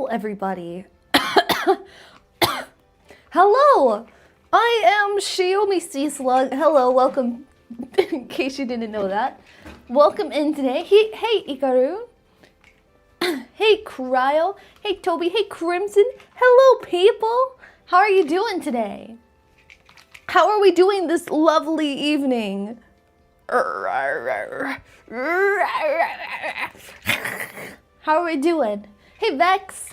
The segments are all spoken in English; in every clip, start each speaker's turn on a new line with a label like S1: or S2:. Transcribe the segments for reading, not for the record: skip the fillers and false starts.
S1: Hello, everybody. Hello, I am Xiaomi Sea Slug. Hello, welcome. In case you didn't know that, welcome in today. Hey, Ikaru. Hey, Cryo. Hey, Toby. Hey, Crimson. Hello, people. How are you doing today? How are we doing this lovely evening? How are we doing? Hey, Vex.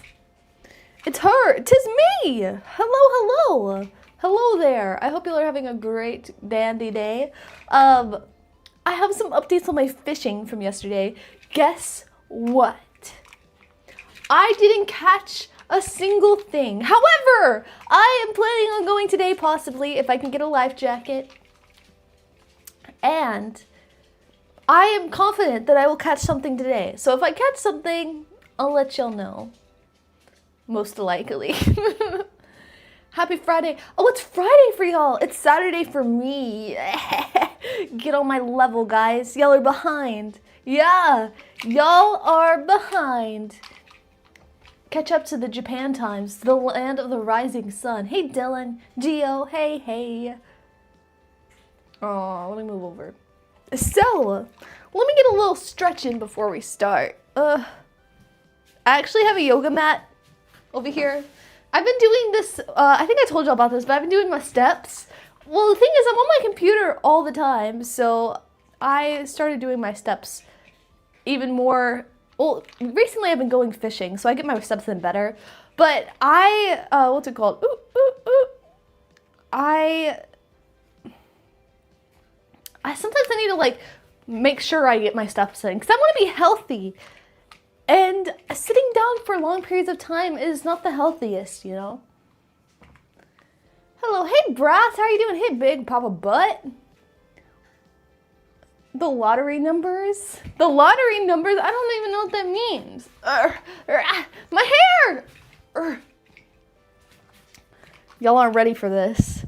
S1: It's her. 'Tis me. Hello. Hello there. I hope you are having a great dandy day. I have some updates on my fishing from yesterday. Guess what? I didn't catch a single thing. However, I am planning on going today, possibly, if I can get a life jacket. And I am confident that I will catch something today. So if I catch something, I'll let y'all know. Most likely. Happy Friday. Oh, it's Friday for y'all. It's Saturday for me. Get on my level, guys. Y'all are behind. Yeah, y'all are behind. Catch up to the Japan times, the land of the rising sun. Hey, Dylan. Gio. Hey. Oh, let me move over. So, let me get a little stretch in before we start. I actually have a yoga mat over here. I've been doing this, I think I told y'all about this, but I've been doing my steps. Well, the thing is, I'm on my computer all the time, so I started doing my steps even more. Well, recently I've been going fishing, so I get my steps in better. But what's it called? I sometimes I need to, like, make sure I get my steps in, because I want to be healthy. And sitting down for long periods of time is not the healthiest, you know? Hello, hey, Brass, how are you doing? Hey, Big Papa Butt. The lottery numbers? The lottery numbers? I don't even know what that means. My hair! Y'all aren't ready for this.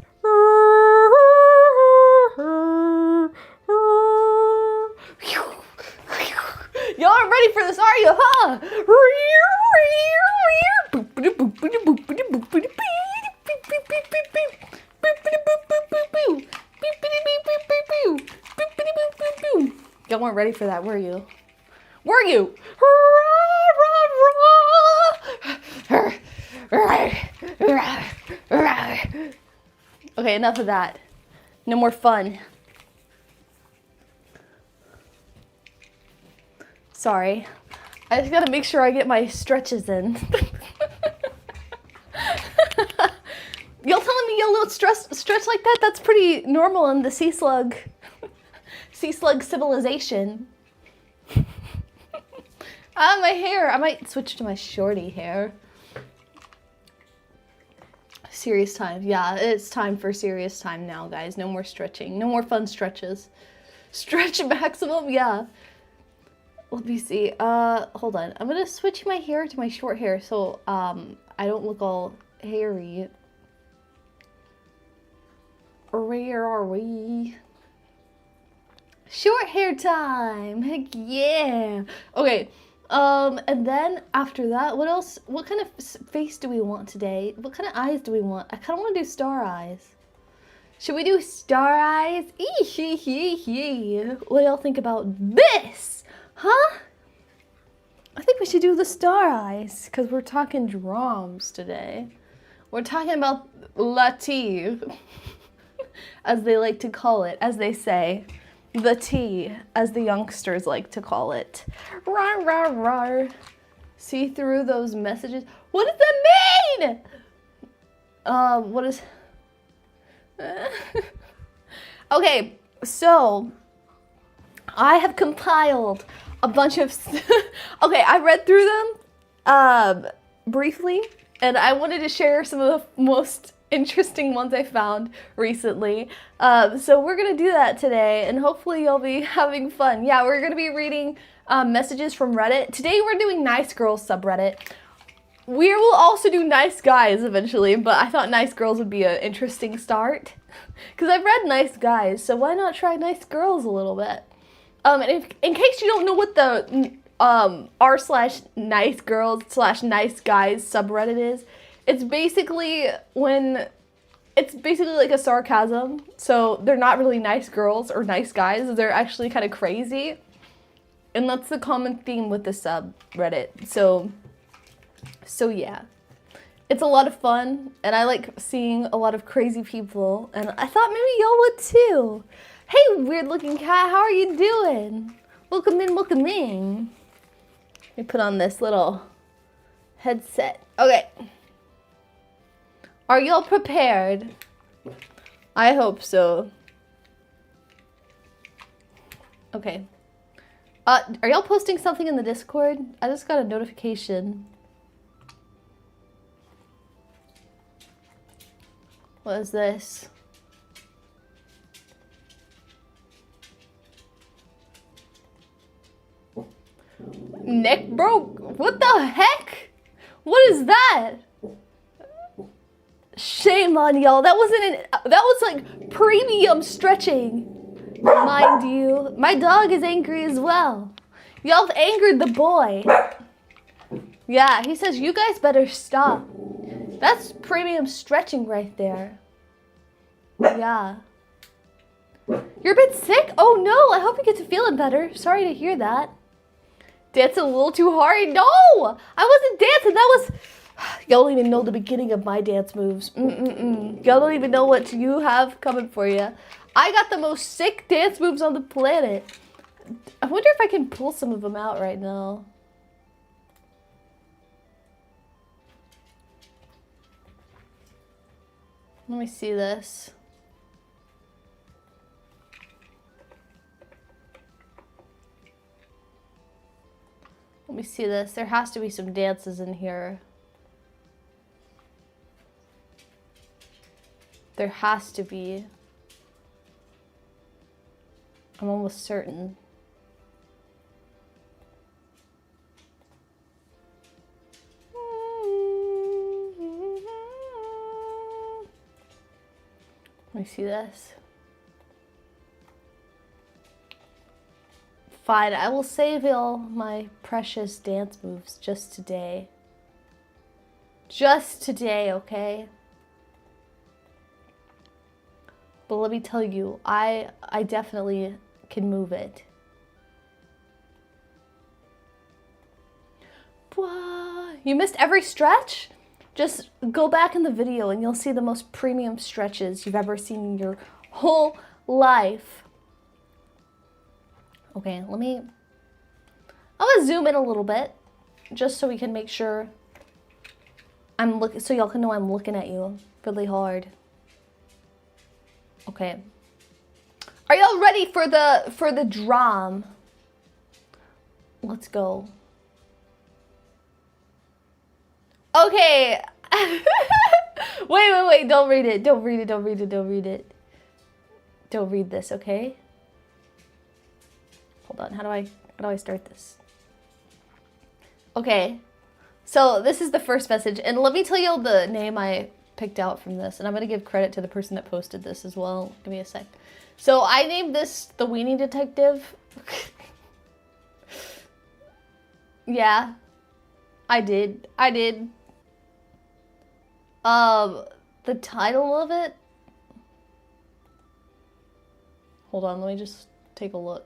S1: Y'all aren't ready for this, are you, huh? Y'all weren't ready for that, were you? Were you? Okay, enough of that. No more fun. Sorry. I just gotta make sure I get my stretches in. Y'all telling me y'all don't stretch like that? That's pretty normal in the sea slug civilization. My hair. I might switch to my shorty hair. Serious time. Yeah, it's time for serious time now, guys. No more stretching. No more fun stretches. Stretch maximum, yeah. Let me see. Hold on. I'm gonna switch my hair to my short hair so I don't look all hairy. Where are we? Short hair time. Heck yeah. Okay. And then after that, what else? What kind of face do we want today? What kind of eyes do we want? I kind of want to do star eyes. Should we do star eyes? What do y'all think about this? Huh? I think we should do the star eyes because we're talking drums today. We're talking about la tea, as they like to call it, as they say. The tea, as the youngsters like to call it. Rar, rar, rar. See through those messages. What does that mean? What is... Okay, so I have compiled a bunch of... Okay, I read through them briefly, and I wanted to share some of the most interesting ones I found recently. So we're gonna do that today, and hopefully you'll be having fun. Yeah, we're gonna be reading messages from Reddit. Today we're doing Nice Girls subreddit. We will also do Nice Guys eventually, but I thought Nice Girls would be an interesting start. Because I've read Nice Guys, so why not try Nice Girls a little bit? And in case you don't know what the r/nicegirls/niceguys subreddit is. It's basically like a sarcasm. So they're not really nice girls or nice guys. They're actually kind of crazy. And that's the common theme with the subreddit. So yeah. It's a lot of fun, and I like seeing a lot of crazy people, and I thought maybe y'all would too. Hey, weird looking cat, how are you doing? Welcome in, welcome in. Let me put on this little headset. Okay. Are y'all prepared? I hope so. Okay. Are y'all posting something in the Discord? I just got a notification. What is this? Neck broke? What the heck? What is that? Shame on y'all. That was like premium stretching. Mind you. My dog is angry as well. Y'all have angered the boy. Yeah, he says you guys better stop. That's premium stretching right there. Yeah. You're a bit sick? Oh no, I hope you get to feeling better. Sorry to hear that. Dancing a little too hard? No! I wasn't dancing, that was... Y'all don't even know the beginning of my dance moves. Y'all don't even know what you have coming for you. I got the most sick dance moves on the planet. I wonder if I can pull some of them out right now. Let me see this. Let me see this. There has to be some dances in here. There has to be. I'm almost certain. Let me see this. Fine, I will save all my precious dance moves just today. Just today, okay? But let me tell you, I definitely can move it. You missed every stretch? Just go back in the video and you'll see the most premium stretches you've ever seen in your whole life. Okay, I'm gonna zoom in a little bit just so we can make sure so y'all can know I'm looking at you really hard. Okay. Are y'all ready for the drum? Let's go. Okay. Wait. Don't read it. Don't read it. Don't read this, okay? Hold on. How do I start this? Okay. So this is the first message, and let me tell you the name I picked out from this, and I'm gonna give credit to the person that posted this as well. Give me a sec. So I named this the Weenie Detective. Yeah, I did. The title of it. Hold on, let me just take a look.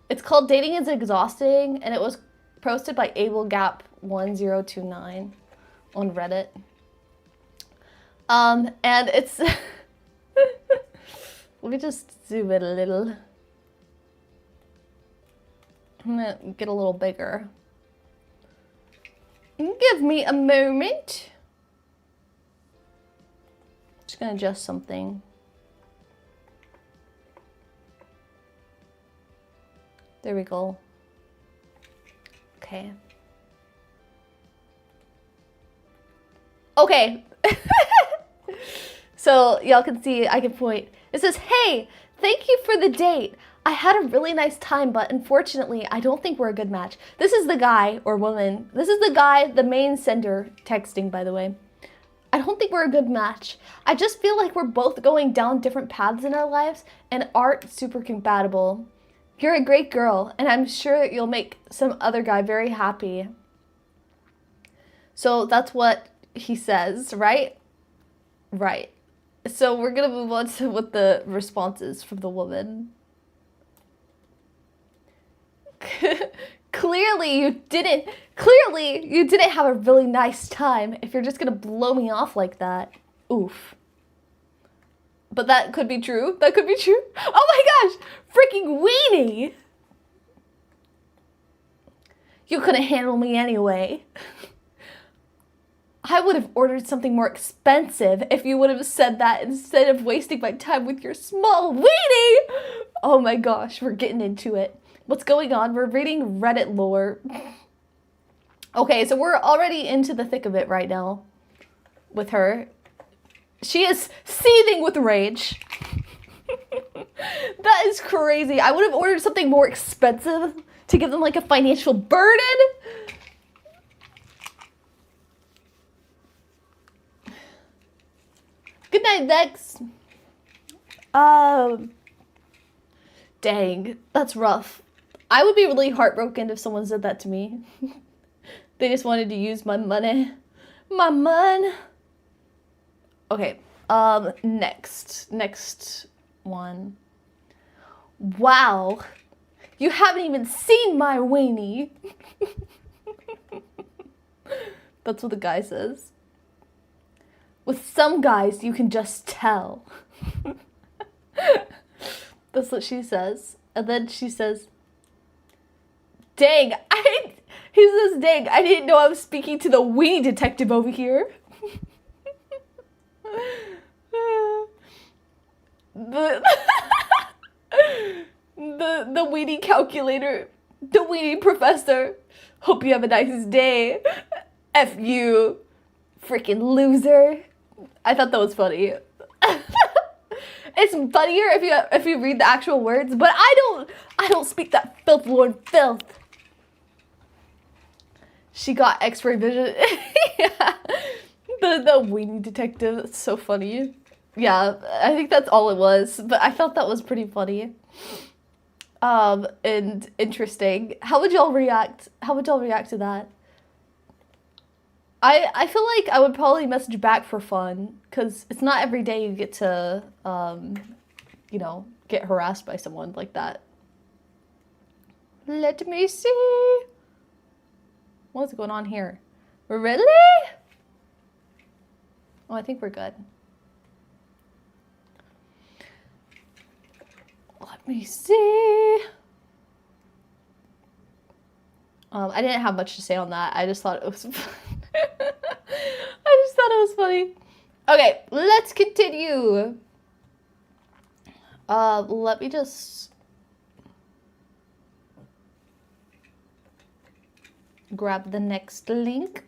S1: It's called Dating is Exhausting, and it was posted by AbleGap1029 on Reddit. And it's... Let me just zoom in a little. I'm gonna get a little bigger. Give me a moment. Just gonna adjust something. There we go. Okay. Okay. So y'all can see, I can point. It says, hey, thank you for the date. I had a really nice time, but unfortunately, I don't think we're a good match. This is the guy or woman. This is the guy, the main sender, texting, by the way. I don't think we're a good match. I just feel like we're both going down different paths in our lives and aren't super compatible. You're a great girl, and I'm sure you'll make some other guy very happy. So that's what he says, right? Right. So we're gonna move on to what the response is from the woman. Clearly you didn't have a really nice time if you're just gonna blow me off like that. Oof. But that could be true. That could be true. Oh my gosh! Freaking weenie! You couldn't handle me anyway. I would have ordered something more expensive if you would have said that instead of wasting my time with your small weenie! Oh my gosh, we're getting into it. What's going on? We're reading Reddit lore. Okay, so we're already into the thick of it right now with her. She is seething with rage. That is crazy. I would have ordered something more expensive to give them like a financial burden. Good night, Vex. Dang, that's rough. I would be really heartbroken if someone said that to me. They just wanted to use my money. My money. Okay, next one. Wow, you haven't even seen my weenie. That's what the guy says. With some guys, you can just tell. That's what she says. And then she says, dang, he says, dang, I didn't know I was speaking to the weenie detective over here. The weenie calculator, the weenie professor. Hope you have a nice day. F you, freaking loser. I thought that was funny. It's funnier if you read the actual words, but I don't speak that filth, Lord filth. She got X-ray vision. Yeah. The weenie detective. It's so funny. Yeah, I think that's all it was, but I felt that was pretty funny. And interesting. How would y'all react? How would y'all react to that? I feel like I would probably message back for fun, because it's not every day you get to, you know, get harassed by someone like that. Let me see. What's going on here? Really? Oh, I think we're good. Let me see. I didn't have much to say on that. I just thought it was fun. I just thought it was funny. Okay, let's continue. Let me just grab the next link.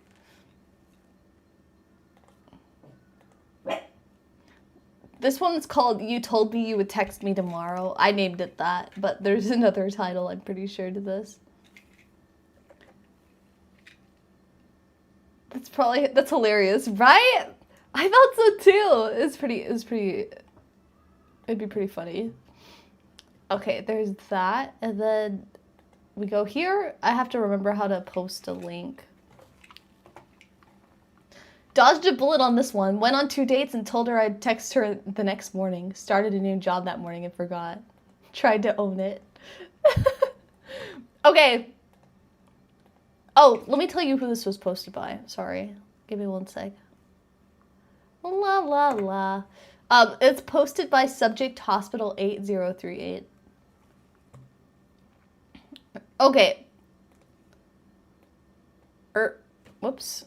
S1: This one's called You Told Me You Would Text Me Tomorrow. I named it that, but there's another title, I'm pretty sure, to this. That's hilarious, right? I thought so too. It'd be pretty funny. Okay, there's that, and then we go here. I have to remember how to post a link. Dodged a bullet on this one. Went on 2 dates and told her I'd text her the next morning. Started a new job that morning and forgot. Tried to own it. Okay. Oh, let me tell you who this was posted by. Sorry. Give me one sec. La la la. It's posted by Subject Hospital 8038. Okay. Whoops.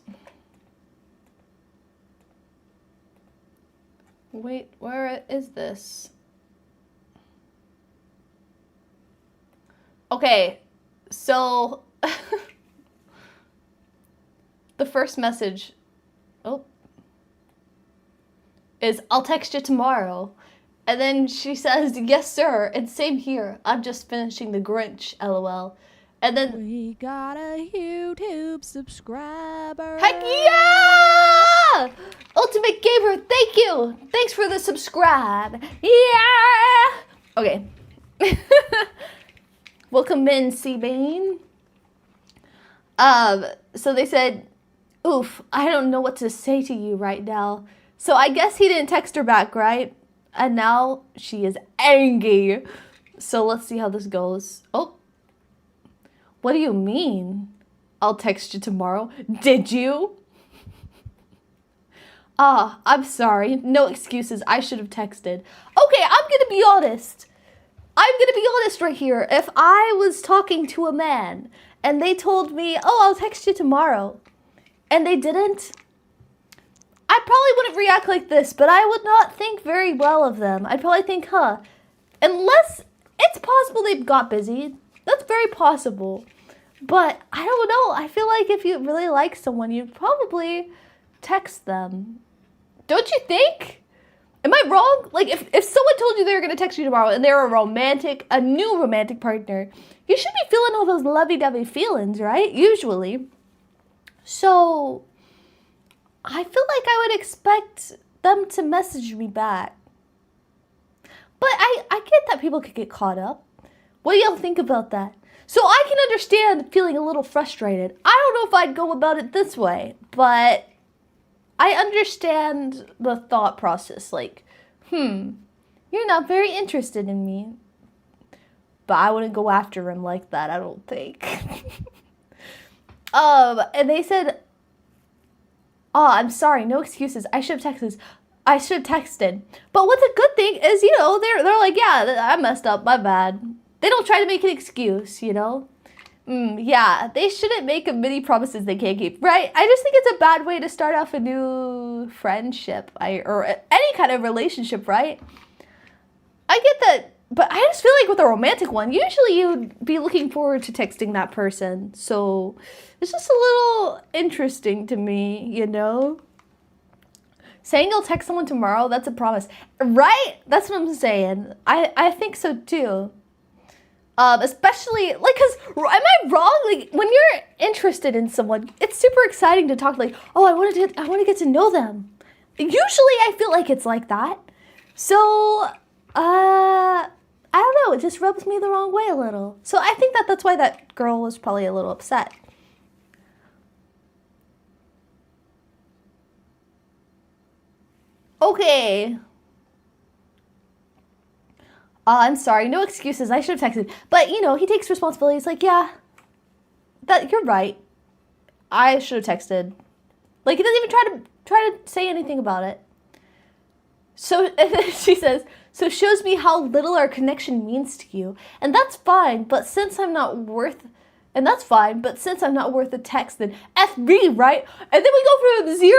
S1: Wait, where is this? Okay, so the first message, is I'll text you tomorrow. And then she says, yes, sir, and same here. I'm just finishing The Grinch, LOL. And then
S2: we got a YouTube subscriber.
S1: Heck yeah! Ultimate Gamer, thank you. Thanks for the subscribe. Yeah. Okay. Welcome in, Seabane. So they said, oof, I don't know what to say to you right now. So I guess he didn't text her back, right? And now she is angry. So let's see how this goes. Oh, what do you mean? I'll text you tomorrow. Did you? Ah, I'm sorry. No excuses. I should have texted. Okay, I'm gonna be honest. I'm gonna be honest right here. If I was talking to a man and they told me, oh, I'll text you tomorrow, and they didn't, I probably wouldn't react like this, but I would not think very well of them. I'd probably think, huh, unless it's possible they got busy. That's very possible. But I don't know. I feel like if you really like someone, you'd probably text them. Don't you think? Am I wrong? Like, if someone told you they were going to text you tomorrow and they're a new romantic partner, you should be feeling all those lovey-dovey feelings, right? Usually. So, I feel like I would expect them to message me back. But I get that people could get caught up. What do y'all think about that? So I can understand feeling a little frustrated. I don't know if I'd go about it this way, but I understand the thought process. Like, you're not very interested in me. But I wouldn't go after him like that, I don't think. And they said, oh, I'm sorry, no excuses. I should have texted. But what's a good thing is, they're like, yeah, I messed up, my bad. They don't try to make an excuse, Yeah, they shouldn't make many promises they can't keep, right? I just think it's a bad way to start off a new friendship or any kind of relationship, right? I get that, but I just feel like with a romantic one, usually you'd be looking forward to texting that person. So it's just a little interesting to me, Saying you'll text someone tomorrow, that's a promise, right? That's what I'm saying. I think so too. Especially, because, am I wrong? Like, when you're interested in someone, it's super exciting to talk, like, oh, I want to get to know them. Usually, I feel like it's like that. So, I don't know, it just rubs me the wrong way a little. So, I think that's why that girl was probably a little upset. Okay. I'm sorry, no excuses. I should have texted. But, he takes responsibility. He's like, yeah, you're right. I should have texted. Like, he doesn't even try to say anything about it. So, she says, so shows me how little our connection means to you. And that's fine, but since I'm not worth a text, then F me, right? And then we go from 0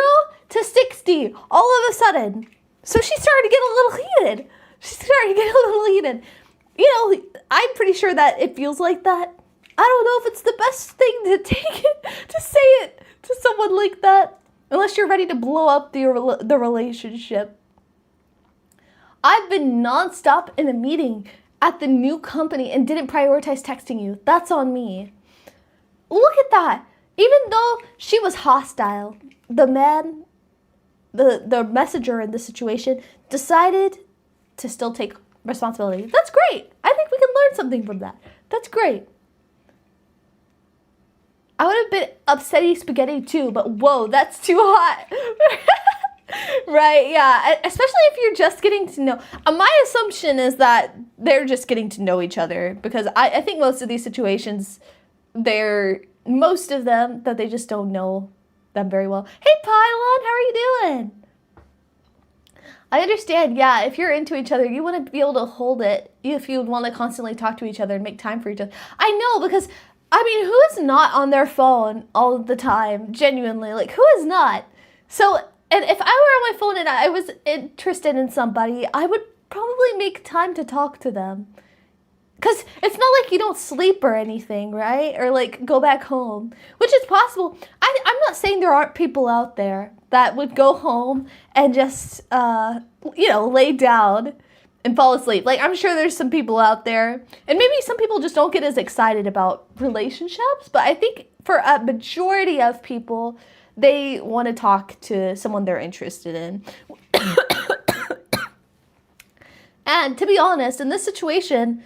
S1: to 60 all of a sudden. So she started to get a little heated. I'm pretty sure that it feels like that. I don't know if it's the best thing to say it to someone like that, unless you're ready to blow up the relationship. I've been nonstop in a meeting at the new company and didn't prioritize texting you. That's on me. Look at that. Even though she was hostile, the man, the messenger in this situation, decided to still take responsibility. That's great. I think we can learn something from that. That's great. I would have been upsetty spaghetti too, but whoa, that's too hot. Right, yeah. Especially if you're just getting to know. My assumption is that they're just getting to know each other, because I think most of these situations, most of them, that they just don't know them very well. Hey, Pylon, how are you doing? I understand, yeah, if you're into each other, you want to be able to hold it if you want to constantly talk to each other and make time for each other. I know, because, who is not on their phone all the time, genuinely? Like, who is not? So, and if I were on my phone and I was interested in somebody, I would probably make time to talk to them. Because it's not like you don't sleep or anything, right? Or, go back home, which is possible. I'm not saying there aren't people out there that would go home and just, lay down and fall asleep. I'm sure there's some people out there. And maybe some people just don't get as excited about relationships. But I think for a majority of people, they want to talk to someone they're interested in. And to be honest, in this situation,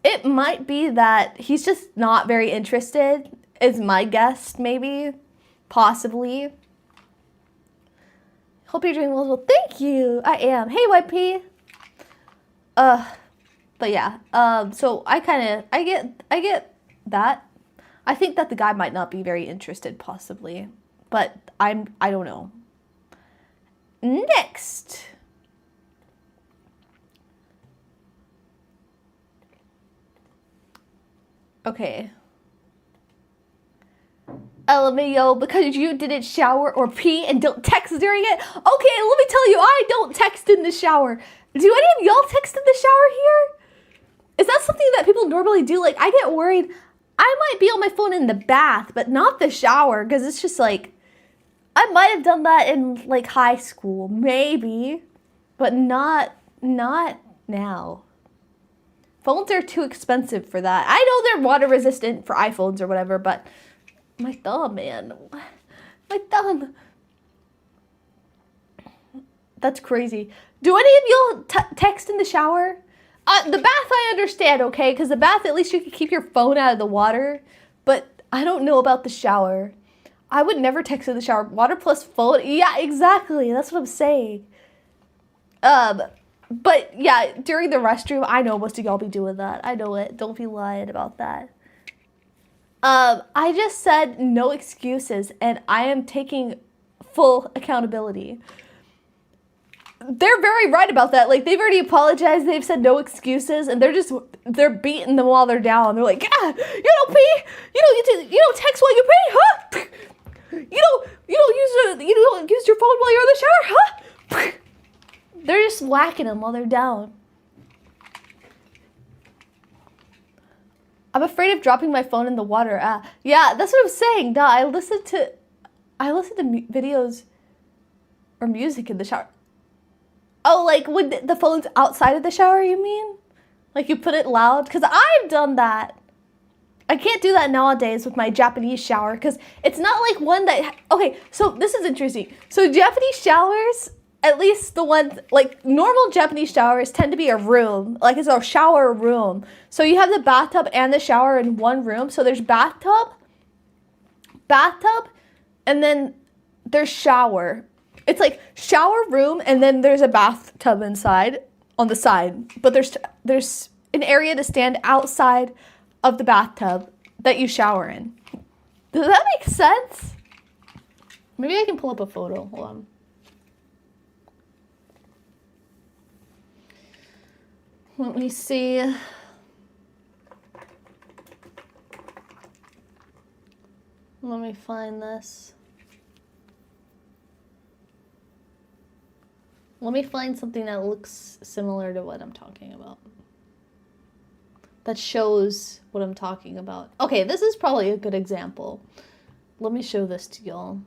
S1: it might be that he's just not very interested, is my guess, maybe, possibly. Hope you're doing well. Thank you. I am. Hey, YP. But yeah. So I get that. I think that the guy might not be very interested, possibly, but I don't know. Next. Okay. LMAO, because you didn't shower or pee and don't text during it. Okay, let me tell you, I don't text in the shower. Do any of y'all text in the shower here? Is that something that people normally do? Like, I get worried. I might be on my phone in the bath, but not the shower, because it's just like, I might have done that in like high school, maybe, but not now. Phones are too expensive for that. I know they're water resistant for iPhones or whatever, but my thumb, man. My thumb. That's crazy. Do any of y'all text in the shower? The bath I understand, okay? Because the bath, at least you can keep your phone out of the water. But I don't know about the shower. I would never text in the shower. Water plus phone? Yeah, exactly. That's what I'm saying. But yeah, during the restroom, I know most of y'all be doing that. I know it. Don't be lying about that. I just said no excuses, and I am taking full accountability. They're very right about that. Like, they've already apologized. They've said no excuses, and they're beating them while they're down. They're like, yeah, you don't pee. You don't text while you pee, huh? You don't use your phone while you're in the shower, huh? They're just whacking them while they're down. I'm afraid of dropping my phone in the water. Yeah, that's what I'm saying. Duh, I listen to videos or music in the shower. Oh, like when the phone's outside of the shower, you mean? Like you put it loud? Because I've done that. I can't do that nowadays with my Japanese shower because it's not like one that... Okay, so this is interesting. So Japanese showers, at least the ones, like normal Japanese showers tend to be a room. Like it's a shower room. So you have the bathtub and the shower in one room. So there's bathtub, and then there's shower. It's like shower room and then there's a bathtub inside on the side. But there's an area to stand outside of the bathtub that you shower in. Does that make sense? Maybe I can pull up a photo. Hold on. Let me see. Let me find this. Let me find something that looks similar to what I'm talking about. That shows what I'm talking about. Okay, this is probably a good example. Let me show this to y'all.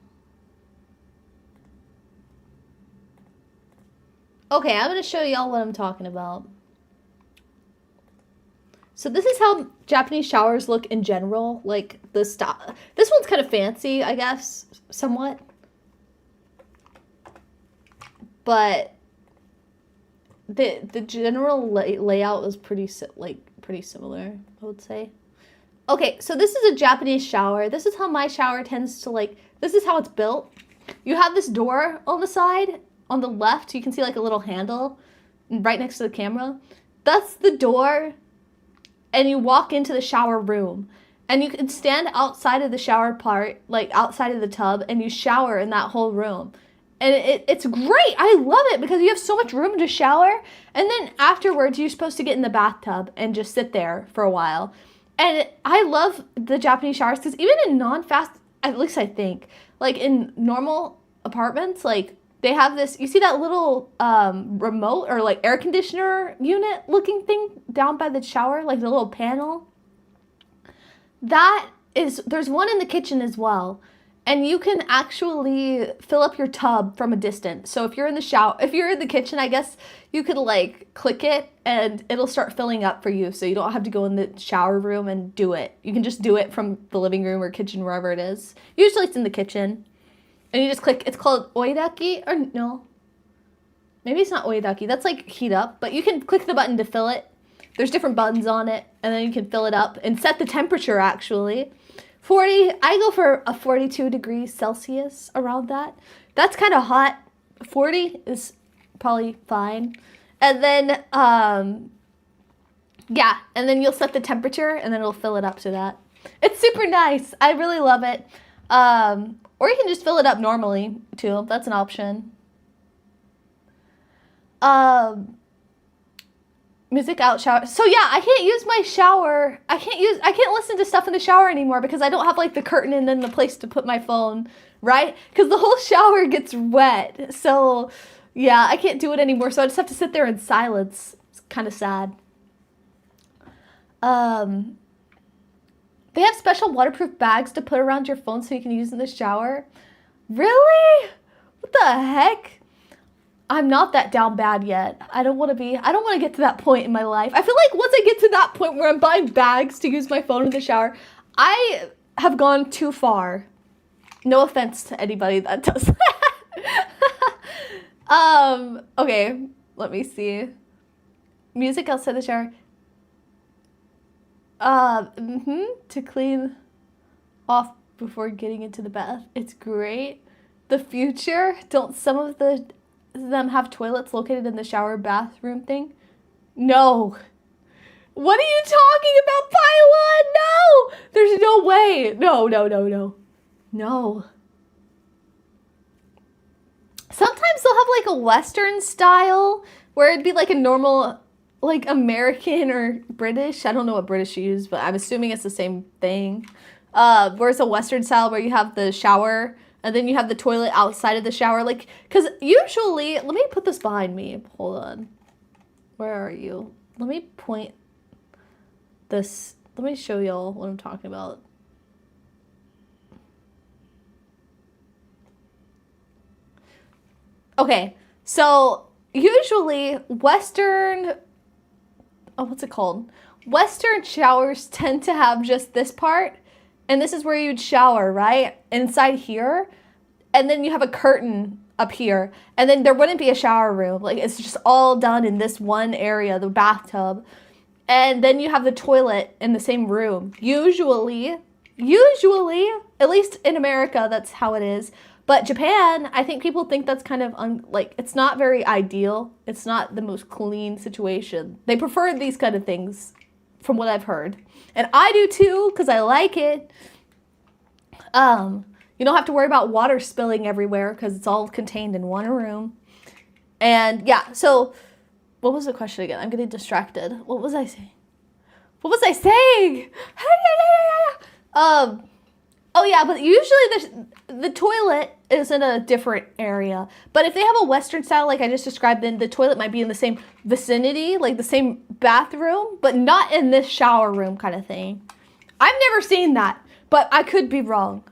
S1: Okay, I'm going to show y'all what I'm talking about. So this is how Japanese showers look in general. Like the style. This one's kind of fancy, I guess, somewhat. But the general layout is pretty similar, I would say. Okay, so this is a Japanese shower. This is how my shower tends to this is how it's built. You have this door on the side, on the left, you can see like a little handle right next to the camera. That's the door, and you walk into the shower room. And you can stand outside of the shower part, like outside of the tub, and you shower in that whole room. And it's great. I love it because you have so much room to shower. And then afterwards, you're supposed to get in the bathtub and just sit there for a while. And I love the Japanese showers because even in non-fast, at least I think, like in normal apartments, like they have this, you see that little remote or like air conditioner unit looking thing down by the shower, like the little panel? There's one in the kitchen as well. And you can actually fill up your tub from a distance. So if you're in the kitchen, I guess you could like click it and it'll start filling up for you. So you don't have to go in the shower room and do it. You can just do it from the living room or kitchen, wherever it is. Usually it's in the kitchen. And you just click, it's called oidaki, or no. Maybe it's not oidaki, that's like heat up. But you can click the button to fill it. There's different buttons on it, and then you can fill it up and set the temperature actually. 40, I go for a 42 degrees Celsius around that. That's kind of hot. 40 is probably fine. And then, yeah, and then you'll set the temperature and then it'll fill it up to that. It's super nice. I really love it. Or you can just fill it up normally too. That's an option. Music out shower. So yeah, I can't use my shower. I can't listen to stuff in the shower anymore because I don't have like the curtain and then the place to put my phone, right? Because the whole shower gets wet. So yeah, I can't do it anymore. So I just have to sit there in silence. It's kind of sad. They have special waterproof bags to put around your phone so you can use in the shower. Really? What the heck? I'm not that down bad yet. I don't want to get to that point in my life. I feel like once I get to that point where I'm buying bags to use my phone in the shower, I have gone too far. No offense to anybody that does that. Okay, let me see. Music outside the shower. To clean off before getting into the bath. It's great. The future, don't some of them have toilets located in the shower bathroom thing? No. What are you talking about, Pylon? No! There's no way. No. Sometimes they'll have like a Western style where it'd be like a normal, like American or British. I don't know what British use, but I'm assuming it's the same thing. Where it's a Western style where you have the shower and then you have the toilet outside of the shower. Like, because usually, let me put this behind me. Hold on. Where are you? Let me point this. Let me show y'all what I'm talking about. Okay, so usually Western, what's it called? Western showers tend to have just this part, and this is where you'd shower, right? Inside here, and then you have a curtain up here, and then there wouldn't be a shower room. Like, it's just all done in this one area, the bathtub. And then you have the toilet in the same room. Usually, at least in America, that's how it is. But Japan, I think people think that's kind of, it's not very ideal. It's not the most clean situation. They prefer these kind of things, from what I've heard. And I do too, because I like it. You don't have to worry about water spilling everywhere, because it's all contained in one room. And yeah, so, what was the question again? I'm getting distracted. What was I saying? Oh yeah, but usually the toilet is in a different area. But if they have a Western style, like I just described, then the toilet might be in the same vicinity, like the same bathroom, but not in this shower room kind of thing. I've never seen that, but I could be wrong.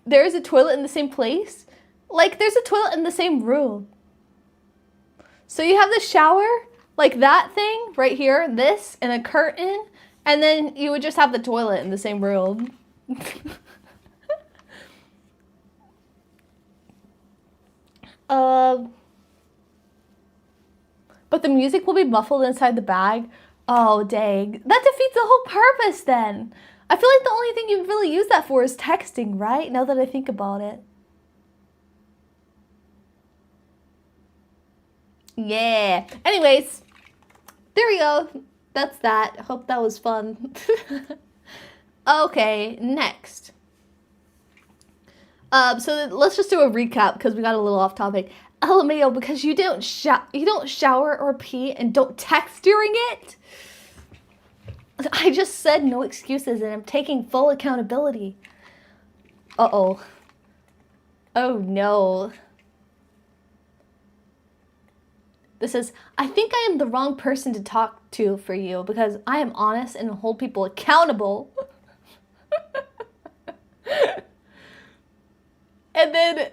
S1: There's a toilet in the same place? Like, there's a toilet in the same room. So you have the shower, like that thing right here, this, and a curtain, and then you would just have the toilet in the same room. But the music will be muffled inside the bag. Oh, dang. That defeats the whole purpose then. I feel like the only thing you really use that for is texting, right? Now that I think about it. Yeah. Anyways, there we go. That's that. Hope that was fun. Okay, next. So let's just do a recap because we got a little off topic. LMAO, because you don't shower or pee and don't text during it. I just said no excuses and I'm taking full accountability. Uh-oh. Oh no. This is, I think I am the wrong person to talk to for you because I am honest and hold people accountable. And then,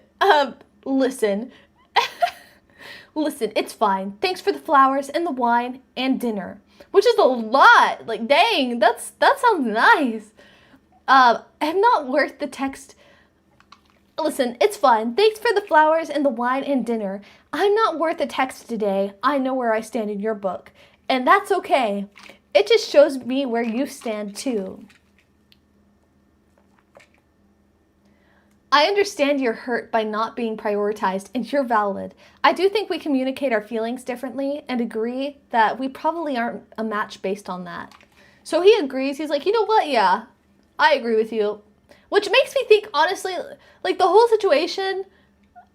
S1: listen. Listen, it's fine. Thanks for the flowers and the wine and dinner. Which is a lot. Like, dang, that sounds nice. I'm not worth the text. Listen, it's fine. Thanks for the flowers and the wine and dinner. I'm not worth a text today. I know where I stand in your book. And that's okay. It just shows me where you stand too. I understand you're hurt by not being prioritized, and you're valid. I do think we communicate our feelings differently and agree that we probably aren't a match based on that. So he agrees. He's like, you know what? Yeah, I agree with you. Which makes me think, honestly, like the whole situation,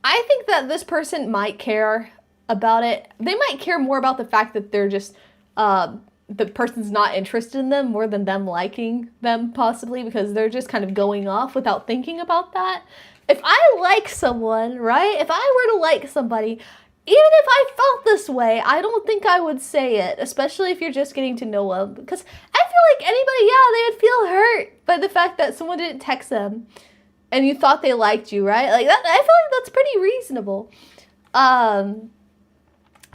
S1: I think that this person might care about it. They might care more about the fact that they're just, the person's not interested in them more than them liking them, possibly, because they're just kind of going off without thinking about that. If I like someone, right? If I were to like somebody, even if I felt this way, I don't think I would say it, especially if you're just getting to know them. Because I feel like anybody, yeah, they would feel hurt by the fact that someone didn't text them and you thought they liked you, right? Like that, I feel like that's pretty reasonable.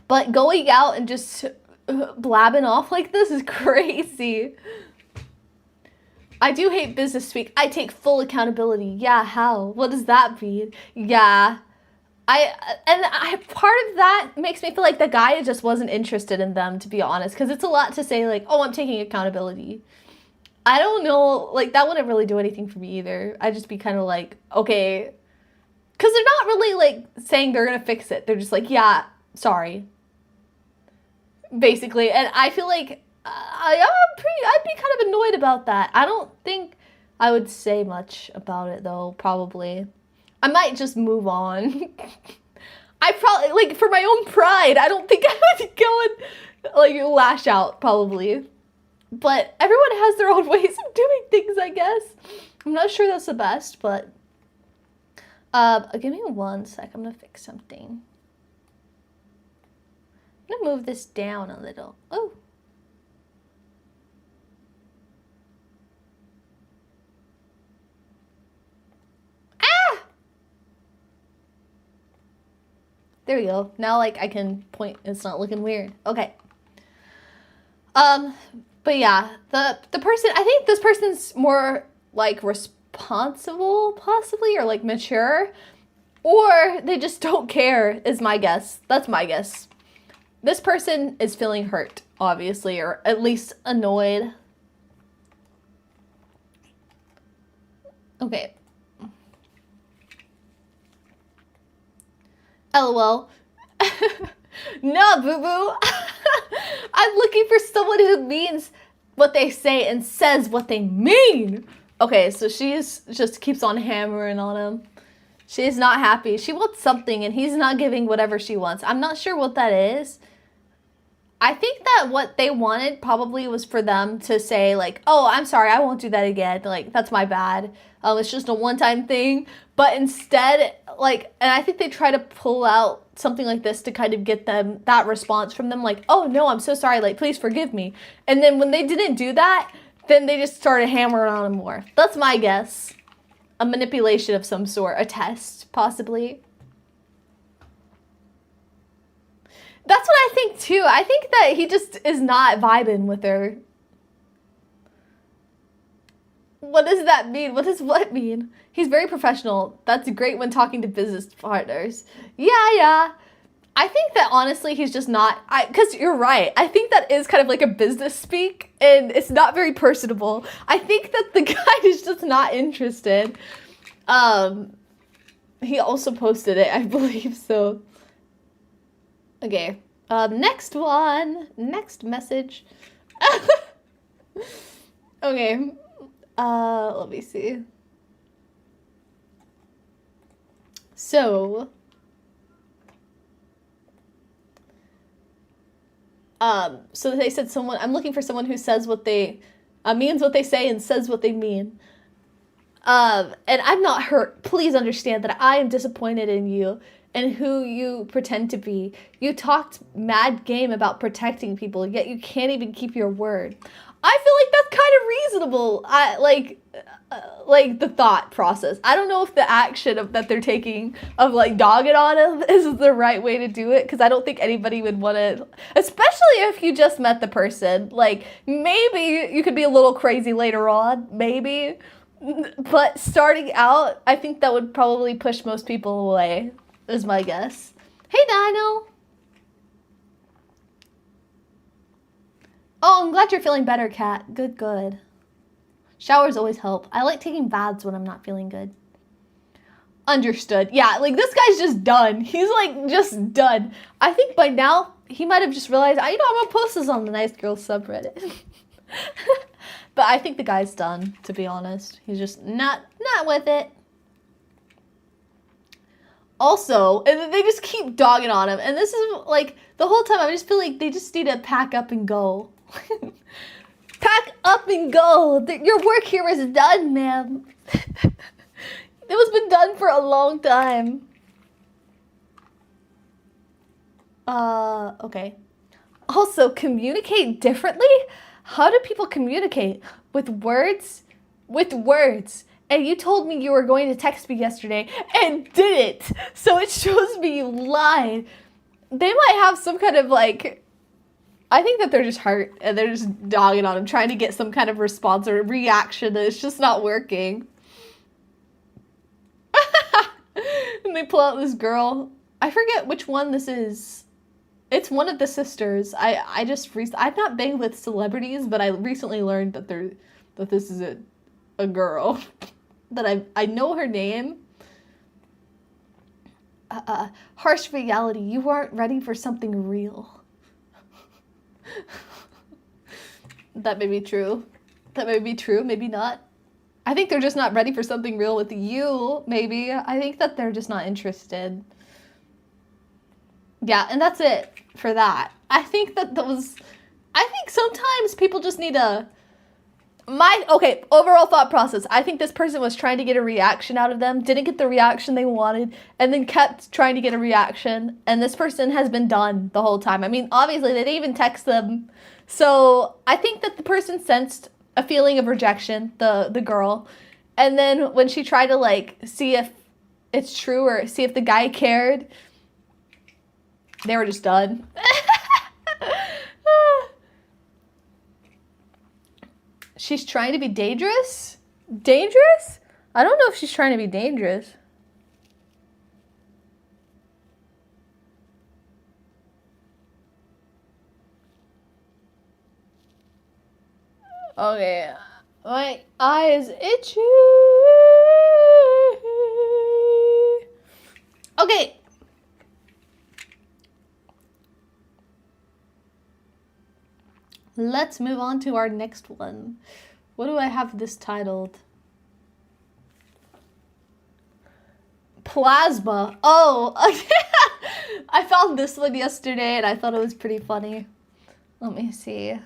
S1: But going out and just blabbing off like this is crazy. I do hate business speak. I take full accountability. Yeah, how? What does that mean? Yeah. Part of that makes me feel like the guy just wasn't interested in them, to be honest, because it's a lot to say like, oh, I'm taking accountability. I don't know, like that wouldn't really do anything for me either. I'd just be kind of like, okay, because they're not really like saying they're gonna fix it. They're just like, yeah, sorry. Basically, and I feel like I'd be kind of annoyed about that. I don't think I would say much about it though, probably. I might just move on. I probably, like, for my own pride, I don't think I would go and, like, lash out, probably. But everyone has their own ways of doing things, I guess. I'm not sure that's the best, but give me one sec. I'm gonna fix something. I'm gonna move this down a little. Oh. Ah! There we go. Now, like, I can point. It's not looking weird. Okay. But yeah, the person, I think this person's more, like, responsible, possibly, or, like, mature. Or they just don't care, is my guess. That's my guess. This person is feeling hurt, obviously, or at least annoyed. Okay. LOL. No, boo-boo. I'm looking for someone who means what they say and says what they mean. Okay, so she's just keeps on hammering on him. She's not happy. She wants something and he's not giving whatever she wants. I'm not sure what that is. I think that what they wanted probably was for them to say like, oh, I'm sorry, I won't do that again. Like, that's my bad. It's just a one-time thing. But instead, like, and I think they try to pull out something like this to kind of get them that response from them. Like, oh, no, I'm so sorry. Like, please forgive me. And then when they didn't do that, then they just started hammering on him more. That's my guess. A manipulation of some sort. A test, possibly. That's what I think, too. I think that he just is not vibing with her. What does that mean? What does what mean? He's very professional. That's great when talking to business partners. Yeah. I think that, honestly, he's just not... Because you're right. I think that is kind of like a business speak, and it's not very personable. I think that the guy is just not interested. He also posted it, I believe, so... Okay, next one, next message. Okay, let me see. So, so they said I'm looking for someone who says what they, means what they say and says what they mean. And I'm not hurt. Please understand that I am disappointed in you and who you pretend to be. You talked mad game about protecting people, yet you can't even keep your word. I feel like that's kind of reasonable. Like the thought process. I don't know if the action that they're taking of like dogging on him is the right way to do it, because I don't think anybody would want to, especially if you just met the person. Like, maybe you could be a little crazy later on, maybe. But starting out, I think that would probably push most people away, is my guess. Hey, Dino. glad you're feeling better, Kat. Good, good. Showers always help. I like taking baths when I'm not feeling good. Understood. Yeah, like this guy's just done. He's like just done. I think by now he might have just realized, I'm gonna post this on the Nice Girls subreddit. But I think the guy's done, to be honest. He's just not with it. Also, and they just keep dogging on him. And this is like the whole time I just feel like they just need to pack up and go. Pack up and go. Your work here is done, ma'am. It was been done for a long time. Okay. Also, communicate differently? How do people communicate? With words? With words. And you told me you were going to text me yesterday and didn't. So it shows me you lied. They might have some kind of like, I think that they're just hurt and they're just dogging on him, trying to get some kind of response or reaction and it's just not working. And they pull out this girl. I forget which one this is. It's one of the sisters. I've not been with celebrities, but I recently learned that this is a girl. That I know her name. Harsh reality. You aren't ready for something real. That may be true. That may be true. Maybe not. I think they're just not ready for something real with you. Maybe. I think that they're just not interested. Yeah, and that's it for that. I think sometimes people just need overall thought process. I think this person was trying to get a reaction out of them, didn't get the reaction they wanted, and then kept trying to get a reaction, and this person has been done the whole time. I mean, obviously, they didn't even text them. So I think that the person sensed a feeling of rejection, the girl, and then when she tried to, like, see if it's true or see if the guy cared, they were just done. She's trying to be dangerous? Dangerous? I don't know if she's trying to be dangerous. Okay. My eye is itchy. Okay. Let's move on to our next one. What do I have this titled? Plasma. Oh, I found this one yesterday and I thought it was pretty funny. Let me see.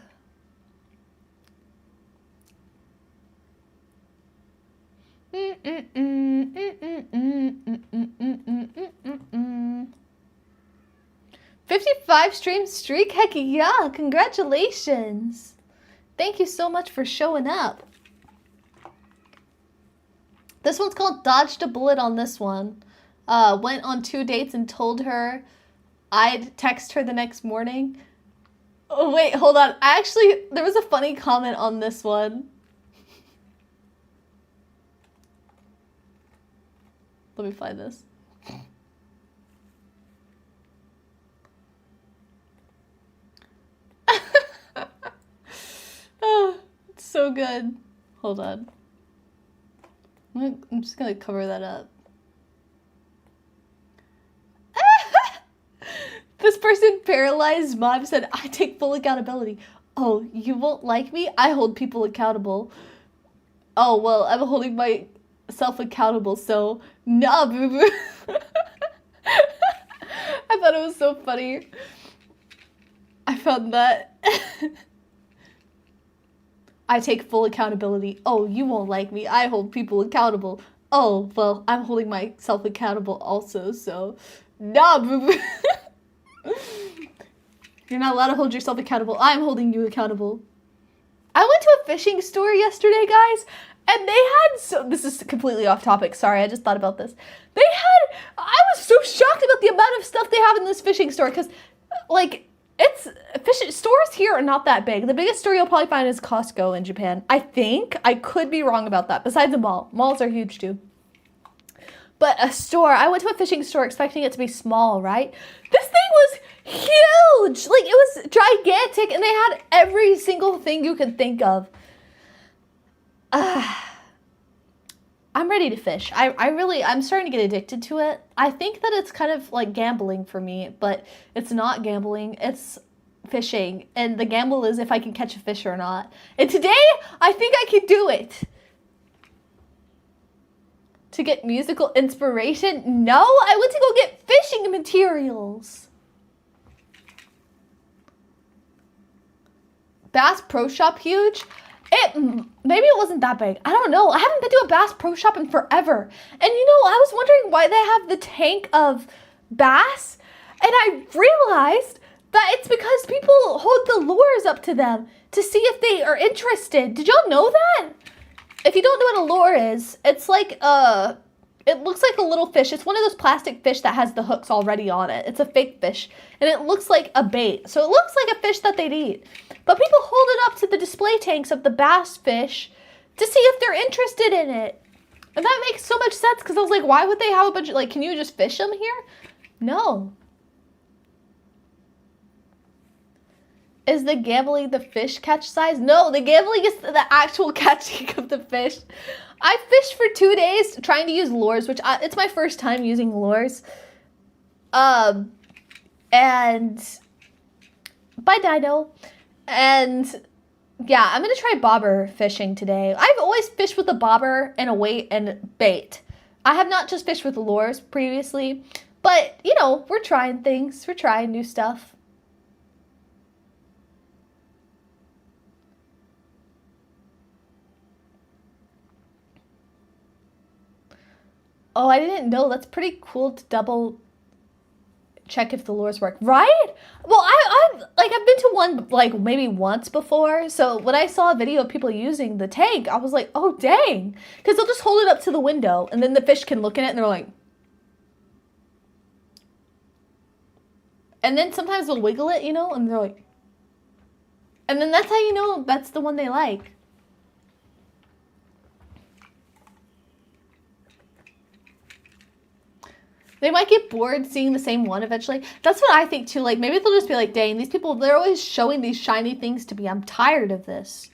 S1: 55 stream streak? Heck yeah, congratulations. Thank you so much for showing up. This one's called Dodged a Bullet on this one. Went on 2 dates and told her I'd text her the next morning. Oh, wait, hold on. There was a funny comment on this one. Let me find this. Oh, it's so good. Hold on. I'm just gonna cover that up. This person, paralyzed mom, said, I take full accountability. Oh, you won't like me? I hold people accountable. Oh, well, I'm holding myself accountable, so nah, boo-boo. I thought it was so funny. I found that. I take full accountability. Oh, you won't like me. I hold people accountable. Oh, well, I'm holding myself accountable also, so nah, boo-boo. You're not allowed to hold yourself accountable. I'm holding you accountable. I went to a fishing store yesterday, guys, and they had, this is completely off topic. Sorry, I just thought about this. I was so shocked about the amount of stuff they have in this fishing store, because, like, fishing stores here are not that big. The biggest store you'll probably find is Costco in Japan. I think. I could be wrong about that. Besides a mall. Malls are huge too. But a store, I went to a fishing store expecting it to be small, right? This thing was huge. Like, it was gigantic, and they had every single thing you could think of. I'm ready to fish. I'm starting to get addicted to it. I think that it's kind of like gambling for me, but it's not gambling. It's fishing. And the gamble is if I can catch a fish or not. And today, I think I can do it. To get musical inspiration? No, I went to go get fishing materials. Bass Pro Shop huge? Maybe it wasn't that big. I don't know. I haven't been to a Bass Pro Shop in forever. And you know, I was wondering why they have the tank of bass. And I realized that it's because people hold the lures up to them to see if they are interested. Did y'all know that? If you don't know what a lure is, it's like it looks like a little fish. It's one of those plastic fish that has the hooks already on it. It's a fake fish. And it looks like a bait. So it looks like a fish that they'd eat. But people hold it up to the display tanks of the bass fish to see if they're interested in it. And that makes so much sense because I was like, why would they have a bunch of, like, can you just fish them here? No. Is the gambling the fish catch size? No, the gambling is the actual catching of the fish. I fished for 2 days trying to use lures, which it's my first time using lures. And bye, Dino. And yeah, I'm gonna try bobber fishing today. I've always fished with a bobber and a weight and bait. I have not just fished with lures previously, but you know, we're trying things. We're trying new stuff. Oh, I didn't know. That's pretty cool to double check if the lures work, right? Well, I've been to one like maybe once before. So when I saw a video of people using the tank, I was like, oh dang, because they'll just hold it up to the window and then the fish can look in it and they're like, and then sometimes they'll wiggle it, you know, and they're like, and then that's how you know that's the one they like. They might get bored seeing the same one eventually. That's what I think too. Like maybe they'll just be like, dang, these people, they're always showing these shiny things to me. I'm tired of this.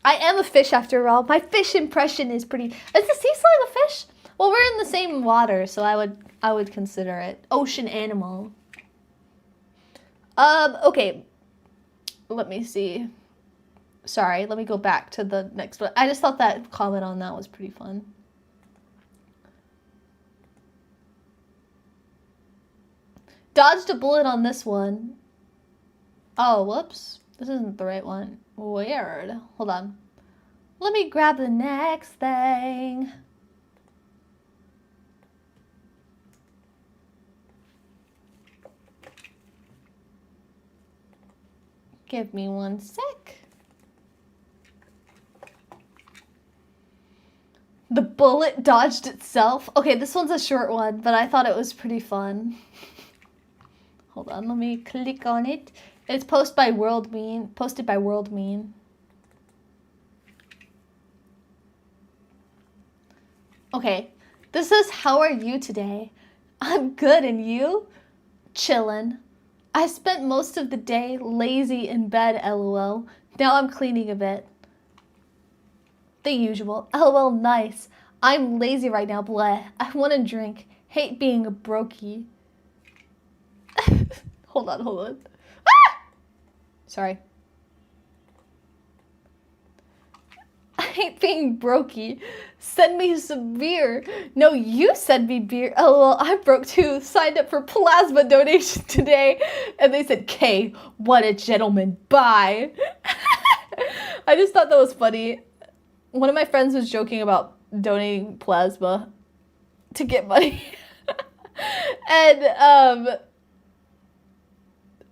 S1: I am a fish after all. My fish impression is pretty. Is the sea slime a fish? Well, we're in the same water, so I would consider it ocean animal. Okay. Let me see. Sorry, let me go back to the next one. I just thought that comment on that was pretty fun. Dodged a bullet on this one. Oh, whoops. This isn't the right one. Weird. Hold on. Let me grab the next thing. Give me 1 sec. The bullet dodged itself. Okay, this one's a short one, but I thought it was pretty fun. Hold on, let me click on it. It's posted by WorldMean. Okay, this is how are you today? I'm good, and you? Chillin'. I spent most of the day lazy in bed, lol. Now I'm cleaning a bit. The usual. LOL, nice. I'm lazy right now, bleh. I want to drink. Hate being a brokey. Hold on. Ah! Sorry. I hate being brokey. Send me some beer. No, you send me beer. LOL, I'm broke too. Signed up for plasma donation today. And they said, K, what a gentleman. Bye. I just thought that was funny. One of my friends was joking about donating plasma to get money. And,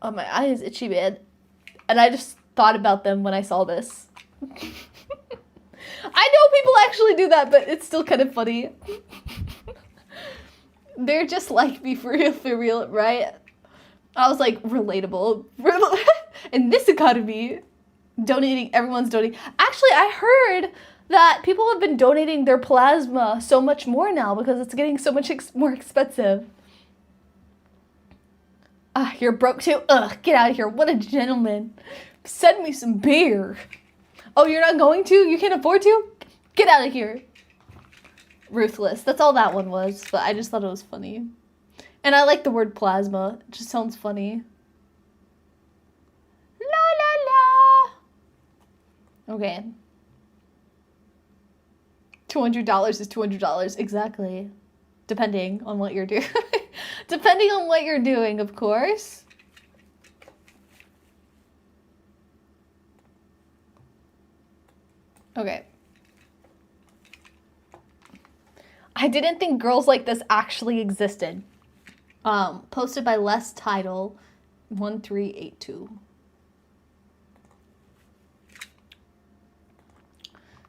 S1: oh, my eye is itchy, man. And I just thought about them when I saw this. I know people actually do that, but it's still kind of funny. They're just like me for real, right? I was like, relatable. In this economy, everyone's donating. Actually, I heard that people have been donating their plasma so much more now because it's getting so much more expensive. Ah, you're broke too? Ugh, get out of here. What a gentleman. Send me some beer. Oh, you're not going to? You can't afford to? Get out of here. Ruthless. That's all that one was, but I just thought it was funny. And I like the word plasma. It just sounds funny. La la la. Okay. $200 is $200. Exactly. Depending on what you're doing. Depending on what you're doing, of course. Okay. I didn't think girls like this actually existed. Posted by Les Title 1382.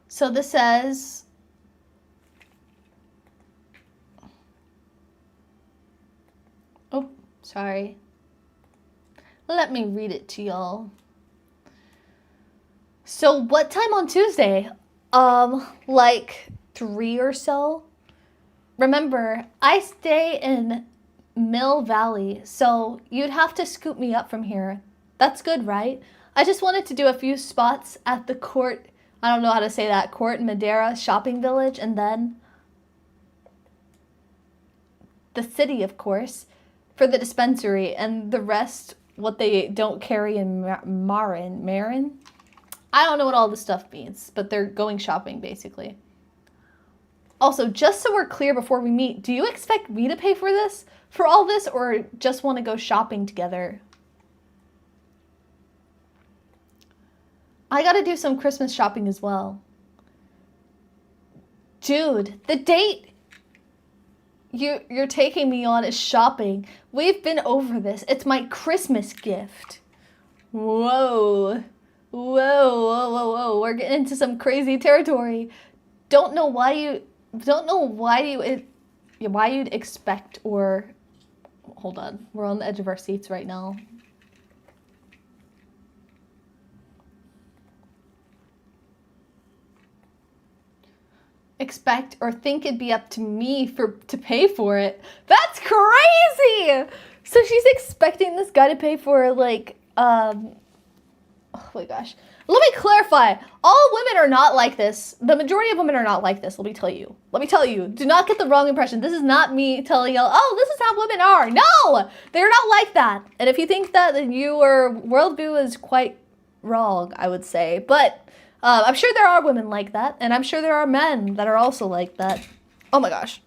S1: So this says, oh, sorry. Let me read it to y'all. So what time on Tuesday? Like 3 or so. Remember, I stay in Mill Valley, so you'd have to scoop me up from here. That's good, right? I just wanted to do a few spots at the Court, I don't know how to say that, Court Madera Shopping Village, and then the city, of course, for the dispensary, and the rest, what they don't carry in Marin? I don't know what all this stuff means, but they're going shopping, basically. Also, just so we're clear before we meet, do you expect me to pay for this? For all this, or just want to go shopping together? I gotta do some Christmas shopping as well. Dude, the date you're taking me on is shopping. We've been over this. It's my Christmas gift. Whoa. Whoa, whoa, whoa, whoa. We're getting into some crazy territory. Don't know why you'd expect, or hold on, we're on the edge of our seats right now. Expect or think it'd be up to me to pay for it. That's crazy. So she's expecting this guy to pay for, like, oh my gosh. Let me clarify. All women are not like this. The majority of women are not like this. Let me tell you. Do not get the wrong impression. This is not me telling you, oh, this is how women are. No, they're not like that. And if you think that, then your worldview is quite wrong, I would say. But I'm sure there are women like that. And I'm sure there are men that are also like that. Oh my gosh.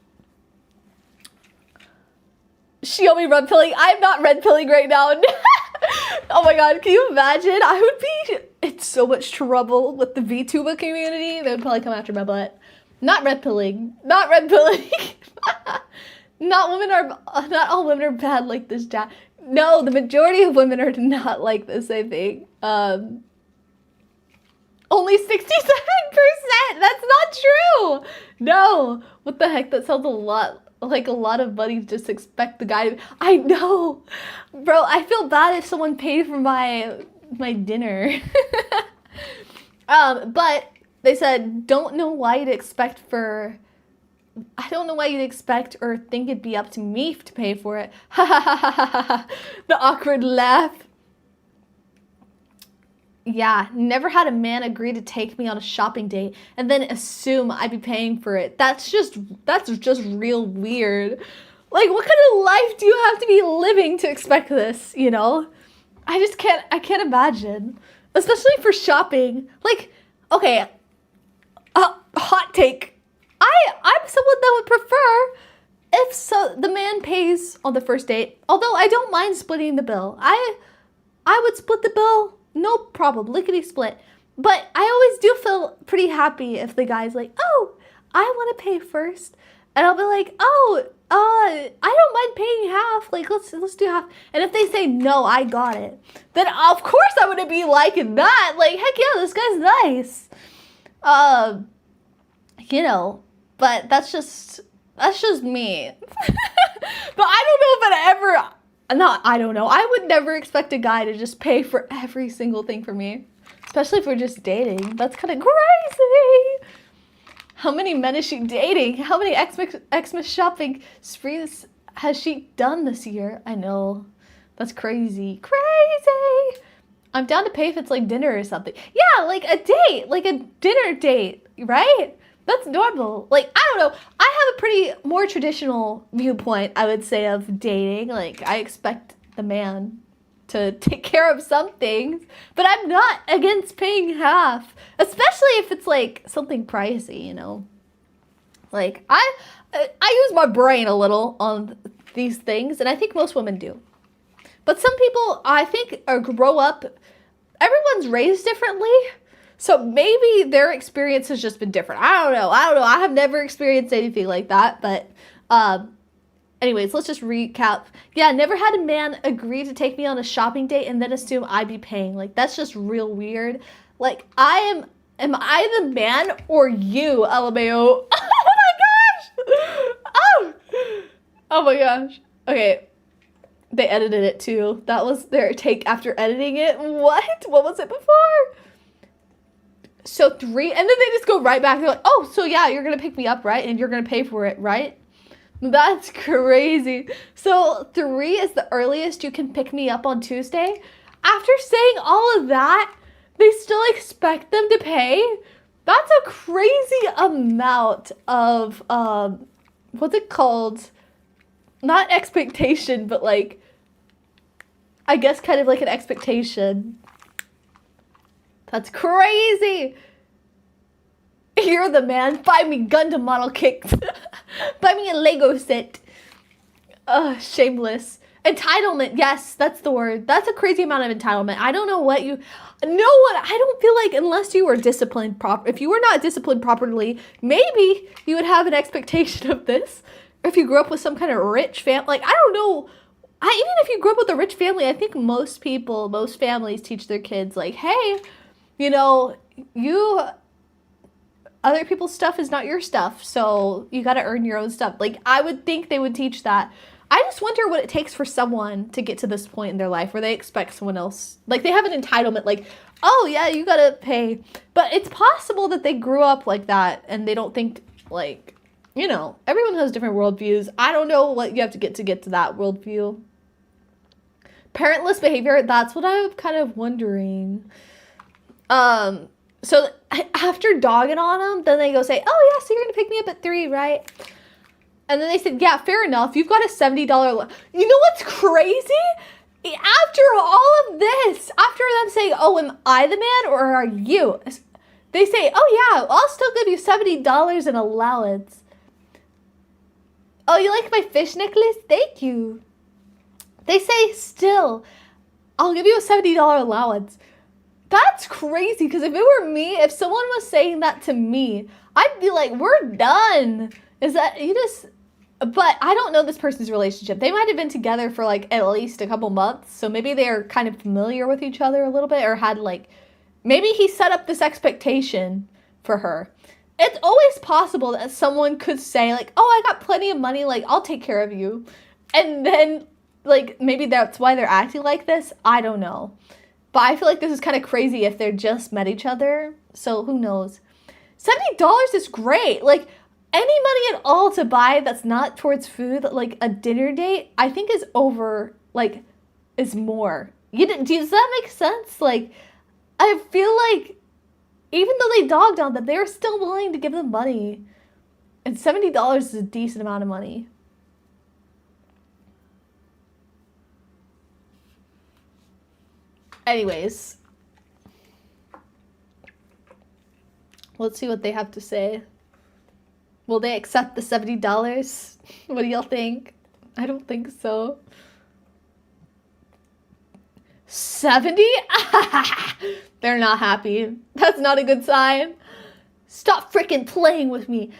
S1: Xiaomi red pilling. I'm not red pilling right now. Oh my god, can you imagine? I would be in so much trouble with the VTuber community. They would probably come after my butt. Not red pilling. Not red pilling. Not all women are bad like this, Jack. No, the majority of women are not like this, I think. Only 67%. That's not true. No. What the heck? That sounds a lot like a lot of buddies just expect the guy to... I know. Bro, I feel bad if someone paid for my dinner. But they said, don't know why you'd expect or think it'd be up to me to pay for it. Ha ha ha ha ha. The awkward laugh. Yeah, never had a man agree to take me on a shopping date and then assume I'd be paying for it. That's just real weird. Like, what kind of life do you have to be living to expect this, you know? I can't imagine. Especially for shopping. Like, okay, hot take. I'm someone that would prefer if the man pays on the first date. Although I don't mind splitting the bill. I would split the bill. No problem, lickety split. But I always do feel pretty happy if the guy's like, oh, I want to pay first. And I'll be like, oh, I don't mind paying half. Like, let's do half. And if they say, no, I got it, then of course I'm going to be liking that. Like, heck yeah, this guy's nice. You know, but that's just me. But I don't know if I'd ever... I don't know. I would never expect a guy to just pay for every single thing for me. Especially if we're just dating. That's kind of crazy. How many men is she dating? How many Xmas shopping sprees has she done this year? I know. That's crazy. Crazy! I'm down to pay if it's like dinner or something. Yeah, like a date, like a dinner date, right? That's normal. Like, I don't know. I have a pretty more traditional viewpoint, I would say, of dating. Like, I expect the man to take care of some things, but I'm not against paying half, especially if it's like something pricey, you know? Like, I use my brain a little on these things, and I think most women do. But some people, I think, grow up, everyone's raised differently. So maybe their experience has just been different. I don't know. I have never experienced anything like that. But anyways, let's just recap. Yeah, never had a man agree to take me on a shopping date and then assume I'd be paying. Like, that's just real weird. Like, am I the man or you, LMAO? Oh my gosh! Oh my gosh. Okay. They edited it too. That was their take after editing it. What? What was it before? So 3, and then they just go right back. They're like, oh, so yeah, you're going to pick me up, right? And you're going to pay for it, right? That's crazy. So 3 is the earliest you can pick me up on Tuesday. After saying all of that, they still expect them to pay? That's a crazy amount of, what's it called? Not expectation, but like, I guess kind of like an expectation. That's crazy. You're the man. Buy me Gundam model kicks. Buy me a Lego set. Shameless. Entitlement. Yes, that's the word. That's a crazy amount of entitlement. I don't know what you... I don't feel like unless you were disciplined if you were not disciplined properly, maybe you would have an expectation of this. Or if you grew up with some kind of rich family. Like, I don't know. Even if you grew up with a rich family, I think most families teach their kids, like, hey, you know, other people's stuff is not your stuff, so you got to earn your own stuff. Like, I would think they would teach that. I just wonder what it takes for someone to get to this point in their life where they expect someone else, like, they have an entitlement, like, oh, yeah, you got to pay. But it's possible that they grew up like that and they don't think, like, you know, everyone has different worldviews. I don't know what you have to get to that worldview. Parentless behavior, that's what I'm kind of wondering. So after dogging on them, then they go say, oh yeah, so you're gonna pick me up at 3, right? And then they said, yeah, fair enough. You've got a $70. You know what's crazy? After all of this, after them saying, oh, am I the man or are you? They say, oh yeah, I'll still give you $70 in allowance. Oh, you like my fish necklace? Thank you. They say, still, I'll give you a $70 allowance. That's crazy, because if it were me, if someone was saying that to me, I'd be like, we're done. Is that, you just, but I don't know this person's relationship. They might have been together for like at least a couple months, so maybe they're kind of familiar with each other a little bit, or had like, maybe he set up this expectation for her. It's always possible that someone could say like, oh, I got plenty of money, like, I'll take care of you. And then, like, maybe that's why they're acting like this. I don't know. But I feel like this is kind of crazy if they're just met each other. So who knows? $70 is great. Like, any money at all to buy that's not towards food, like a dinner date, I think is over, like, is more. Does that make sense? Like, I feel like even though they dogged on them, they were still willing to give them money. And $70 is a decent amount of money. Anyways, let's see what they have to say. Will they accept the $70? What do y'all think? I don't think so. 70? They're not happy. That's not a good sign. Stop freaking playing with me.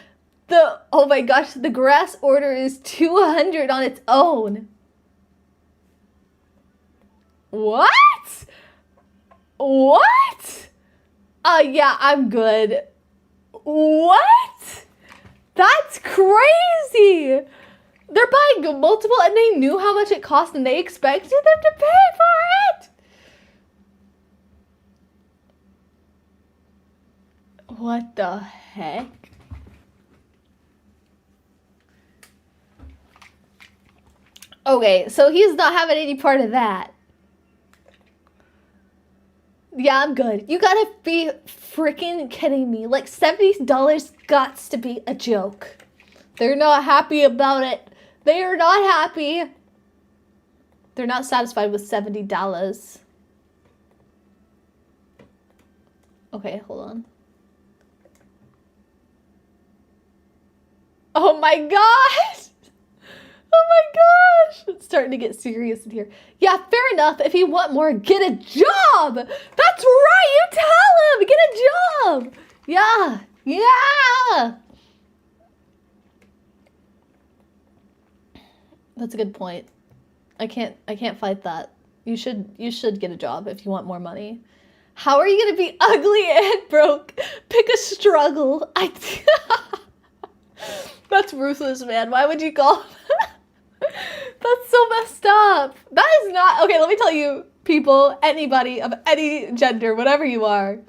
S1: Oh my gosh, the grass order is 200 on its own. What? What? Yeah, I'm good. What? That's crazy. They're buying multiple and they knew how much it cost and they expected them to pay for it? What the heck? Okay, so he's not having any part of that. Yeah, I'm good. You gotta be freaking kidding me. Like, $70 gots to be a joke. They're not happy about it. They are not happy. They're not satisfied with $70. Okay, hold on. Oh my gosh! Oh my gosh! It's starting to get serious in here. Yeah, fair enough. If you want more, get a job! That's right! You tell him! Get a job! Yeah! Yeah! That's a good point. I can't fight that. You should get a job if you want more money. How are you gonna be ugly and broke? Pick a struggle. That's ruthless, man. Why would you call That's so messed up. That is not okay, let me tell you, people, anybody of any gender, whatever you are.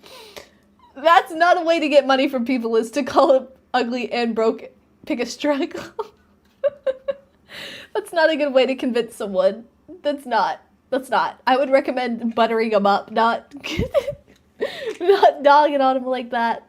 S1: That's not a way to get money from people, is to call them ugly and broke. Pick a struggle. That's not a good way to convince someone. That's not. I would recommend buttering them up, not dogging on them like that.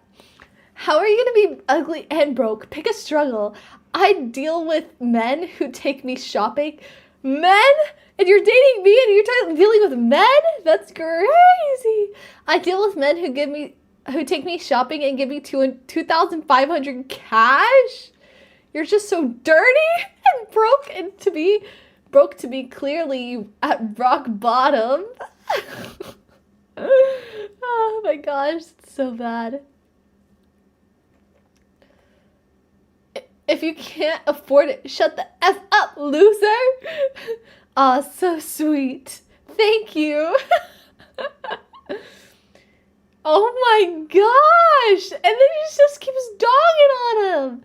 S1: How are you gonna be ugly and broke? Pick a struggle. I deal with men who take me shopping. Men? And you're dating me and you're dealing with men? That's crazy. I deal with men who take me shopping and give me 2,500 cash. You're just so dirty and broke, and to be clearly at rock bottom. Oh my gosh, it's so bad. If you can't afford it, shut the F up, loser. Aw, so sweet. Thank you. Oh my gosh. And then he just keeps dogging on him.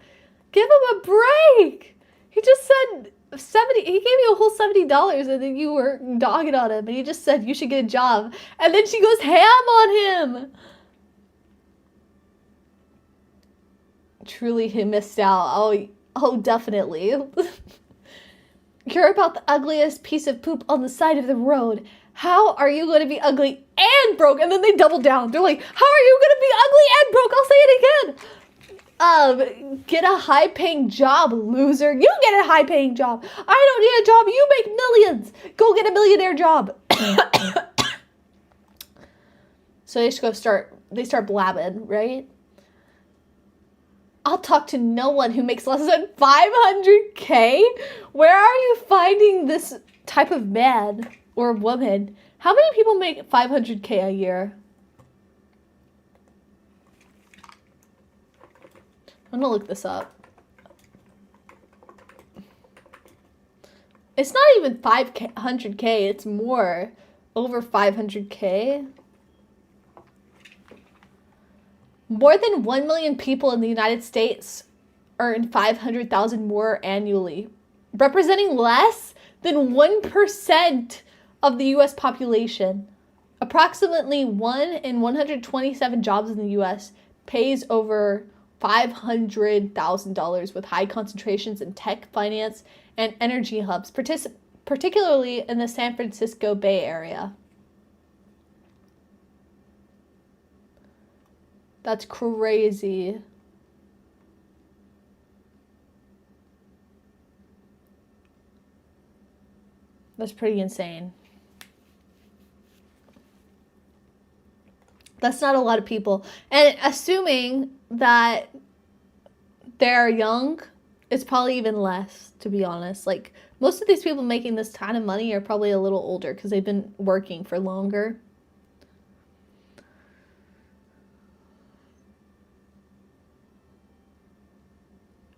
S1: Give him a break. He just said 70. He gave you a whole $70 and then you were dogging on him. And he just said you should get a job. And then she goes ham on him. Truly, he missed out. Oh, definitely. You're about the ugliest piece of poop on the side of the road. How are you going to be ugly and broke? And then they double down. They're like, how are you going to be ugly and broke? I'll say it again. Get a high-paying job, loser. You get a high-paying job. I don't need a job. You make millions. Go get a millionaire job. So they start blabbing, right? I'll talk to no one who makes less than 500K. Where are you finding this type of man or woman? How many people make 500K a year? I'm gonna look this up. It's not even 500K, it's more. Over 500K. More than 1 million people in the United States earn 500,000 more annually, representing less than 1% of the US population. Approximately 1 in 127 jobs in the US pays over $500,000, with high concentrations in tech, finance, and energy hubs, particularly in the San Francisco Bay Area. That's crazy. That's pretty insane. That's not a lot of people. And assuming that they're young, it's probably even less, to be honest. Like, most of these people making this kind of money are probably a little older because they've been working for longer.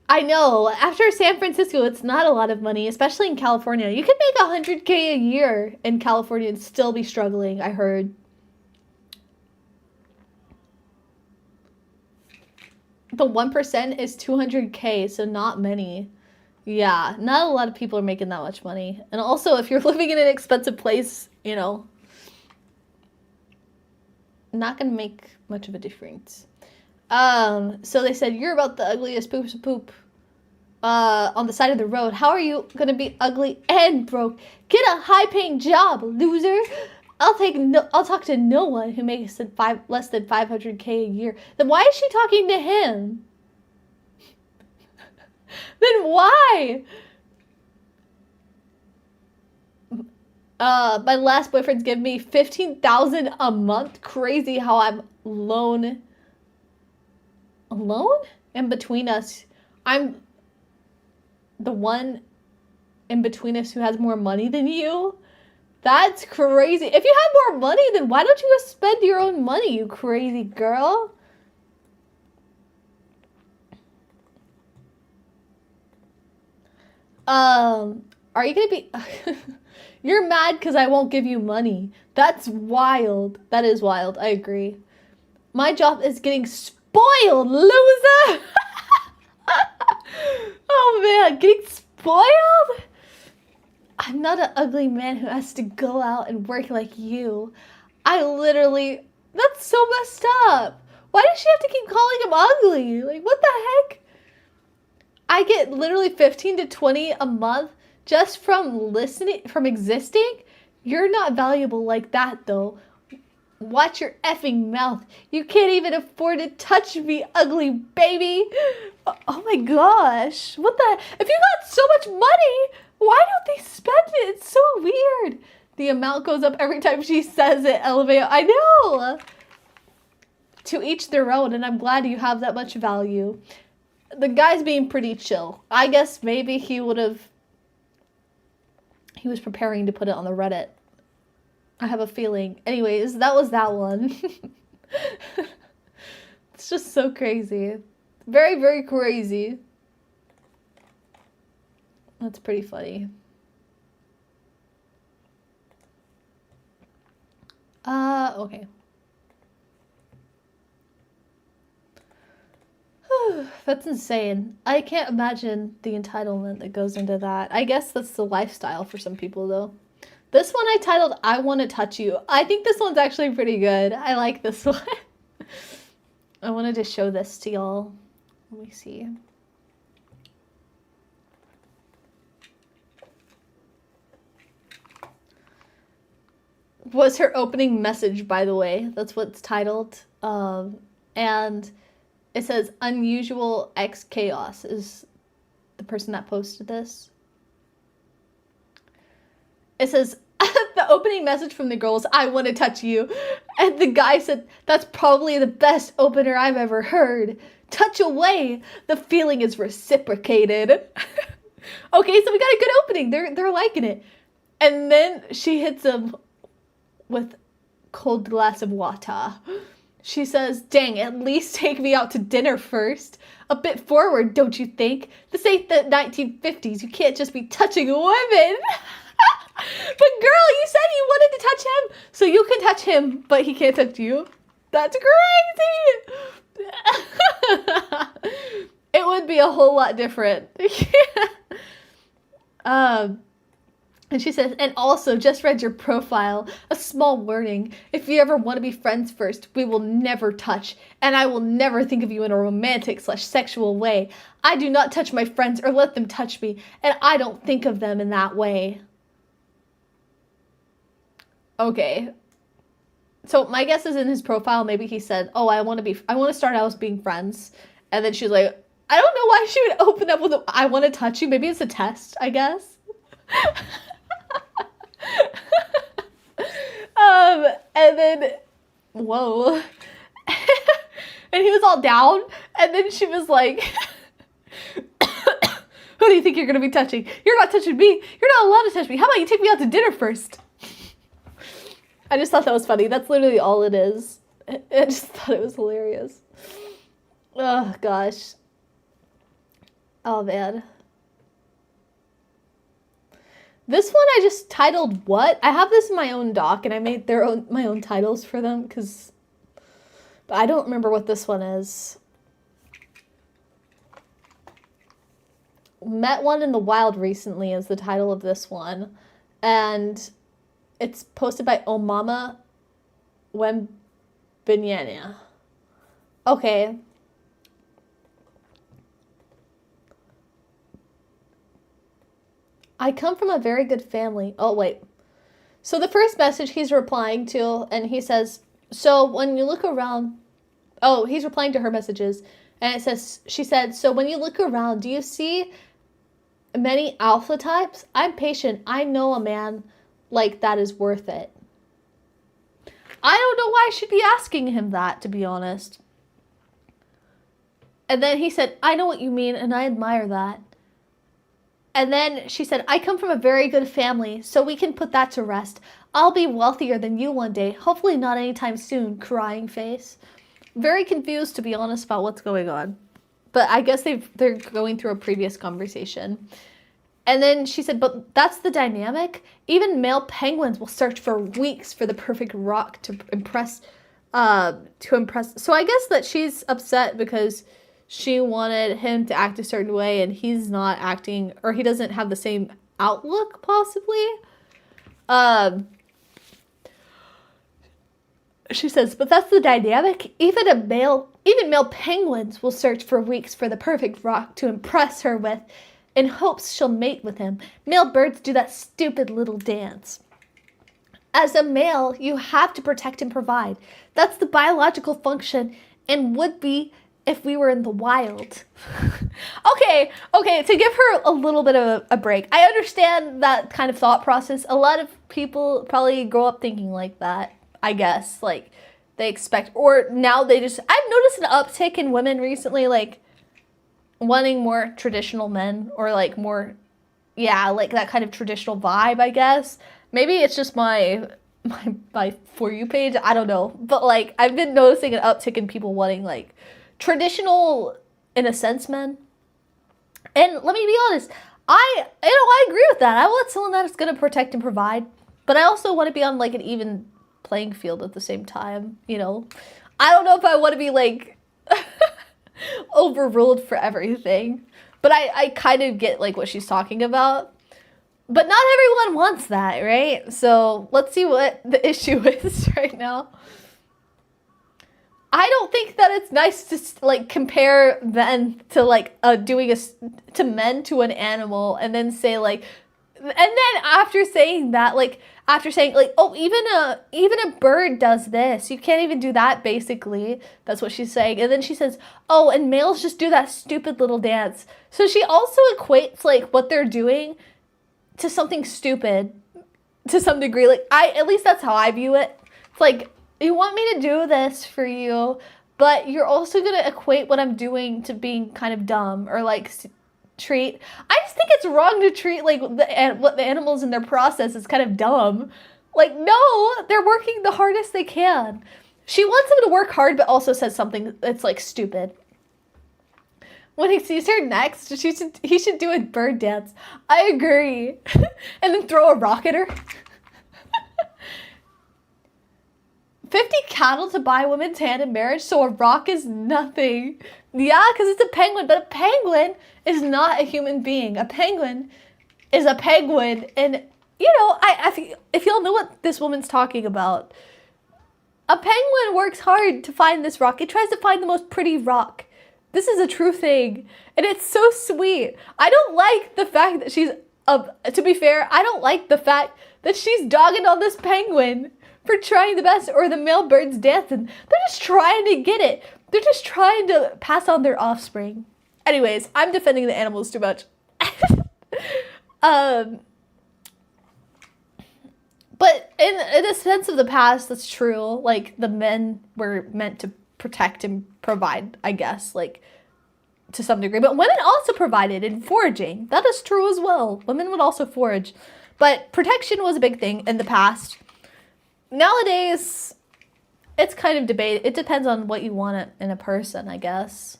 S1: I know, after San Francisco, it's not a lot of money, especially in California. You could make 100K a year in California and still be struggling, I heard. The 1% is 200K, so not many. Yeah, not a lot of people are making that much money. And also, if you're living in an expensive place, you know, not gonna make much of a difference. So they said, you're about the ugliest poops of poop. on the side of the road. How are you gonna be ugly and broke? Get a high-paying job, loser. I'll talk to no one who makes less than 500K a year. Then why is she talking to him? Then why? My last boyfriend's giving me $15,000 a month. Crazy how I'm alone. Alone? And between us, I'm the one in between us who has more money than you. That's crazy. If you had more money, then why don't you just spend your own money, you crazy girl? Are you gonna be... You're mad because I won't give you money. That's wild. That is wild. I agree. My job is getting spoiled, loser! Oh man, getting spoiled? I'm not an ugly man who has to go out and work like you. I literally... That's so messed up. Why does she have to keep calling him ugly? Like, what the heck? I get literally 15 to 20 a month just from existing. You're not valuable like that, though. Watch your effing mouth. You can't even afford to touch me, ugly baby. Oh my gosh. What the... If you got so much money, why don't they spend it? It's so weird. The amount goes up every time she says it, LMAO. I know. To each their own, and I'm glad you have that much value. The guy's being pretty chill. I guess maybe he was preparing to put it on the Reddit. I have a feeling. Anyways, that was that one. It's just so crazy. Very, very crazy. That's pretty funny. Okay. That's insane. I can't imagine the entitlement that goes into that. I guess that's the lifestyle for some people, though. This one I titled, I Want to Touch You. I think this one's actually pretty good. I like this one. I wanted to show this to y'all. Let me see. Was her opening message, by the way. That's what it's titled. And it says, Unusual X Chaos is the person that posted this. It says, the opening message from the girls, I want to touch you. And the guy said, that's probably the best opener I've ever heard. Touch away. The feeling is reciprocated. Okay, so we got a good opening. They're liking it. And then she hits him with cold glass of water. She says, dang, at least take me out to dinner first. A bit forward, don't you think? This ain't the 1950s. You can't just be touching women. But girl, you said you wanted to touch him, so you can touch him, but he can't touch you. That's crazy. It would be a whole lot different. And she says, and also just read your profile. A small warning. If you ever want to be friends first, we will never touch. And I will never think of you in a romantic/sexual way. I do not touch my friends or let them touch me. And I don't think of them in that way. Okay. So my guess is in his profile, maybe he said, oh, I want to start out as being friends. And then she's like, I don't know why she would open up with I want to touch you. Maybe it's a test, I guess. And then, whoa. And he was all down. And then she was like, who do you think you're going to be touching? You're not touching me. You're not allowed to touch me. How about you take me out to dinner first? I just thought that was funny. That's literally all it is. I just thought it was hilarious. Oh, gosh. Oh, man. This one I just titled what? I have this in my own doc, and I made my own titles for them, but I don't remember what this one is. Met one in the wild recently is the title of this one. And it's posted by Omama Wembinyana. Okay. I come from a very good family. Oh, wait. So the first message he's replying to, and he says, so when you look around, oh, he's replying to her messages, and it says, she said, so when you look around, do you see many alpha types? I'm patient. I know a man like that is worth it. I don't know why I should be asking him that, to be honest. And then he said, I know what you mean, and I admire that. And then she said, I come from a very good family, so we can put that to rest. I'll be wealthier than you one day. Hopefully not anytime soon, crying face. Very confused, to be honest, about what's going on. But I guess they're going through a previous conversation. And then she said, but that's the dynamic. Even male penguins will search for weeks for the perfect rock to impress. So I guess that she's upset because she wanted him to act a certain way and he's not acting, or he doesn't have the same outlook, possibly. She says, but that's the dynamic. Even male penguins will search for weeks for the perfect rock to impress her with in hopes she'll mate with him. Male birds do that stupid little dance. As a male, you have to protect and provide. That's the biological function and would be if we were in the wild. Okay, to give her a little bit of a break. I understand that kind of thought process. A lot of people probably grow up thinking like that, I guess. Like, they expect, or now they just, I've noticed an uptick in women recently, like, wanting more traditional men, or like more, yeah, like that kind of traditional vibe, I guess. Maybe it's just my For You page, I don't know. But like, I've been noticing an uptick in people wanting like traditional, in a sense, men. And let me be honest, I agree with that. I want someone that's gonna protect and provide, but I also want to be on like an even playing field at the same time, you know. I don't know if I want to be like overruled for everything, but I kind of get like what she's talking about. But not everyone wants that, right? So let's see what the issue is right now. I don't think that it's nice to like compare men to like to men to an animal, and then say like, and then after saying that, like after saying like, oh, even a bird does this, you can't even do that, basically. That's what she's saying. And then she says, oh, and males just do that stupid little dance. So she also equates like what they're doing to something stupid to some degree. Like, at least that's how I view it. It's like, you want me to do this for you, but you're also going to equate what I'm doing to being kind of dumb, or like I just think it's wrong to treat like what the animals in their process is kind of dumb. Like, no, they're working the hardest they can. She wants him to work hard, but also says something that's like stupid. When he sees her next, he should do a bird dance. I agree. And then throw a rock at her. 50 cattle to buy a woman's hand in marriage, so a rock is nothing. Yeah, because it's a penguin, but a penguin is not a human being. A penguin is a penguin, and, you know, if y'all know what this woman's talking about, a penguin works hard to find this rock. It tries to find the most pretty rock. This is a true thing, and it's so sweet. I don't like the fact that she's, to be fair, I don't like the fact that she's dogging on this penguin for trying the best, or the male birds dancing. They're just trying to get it. They're just trying to pass on their offspring. Anyways, I'm defending the animals too much. But in a sense of the past, that's true. Like, the men were meant to protect and provide, I guess, like, to some degree. But women also provided in foraging. That is true as well. Women would also forage. But protection was a big thing in the past. Nowadays, it's kind of debated. It depends on what you want in a person, I guess.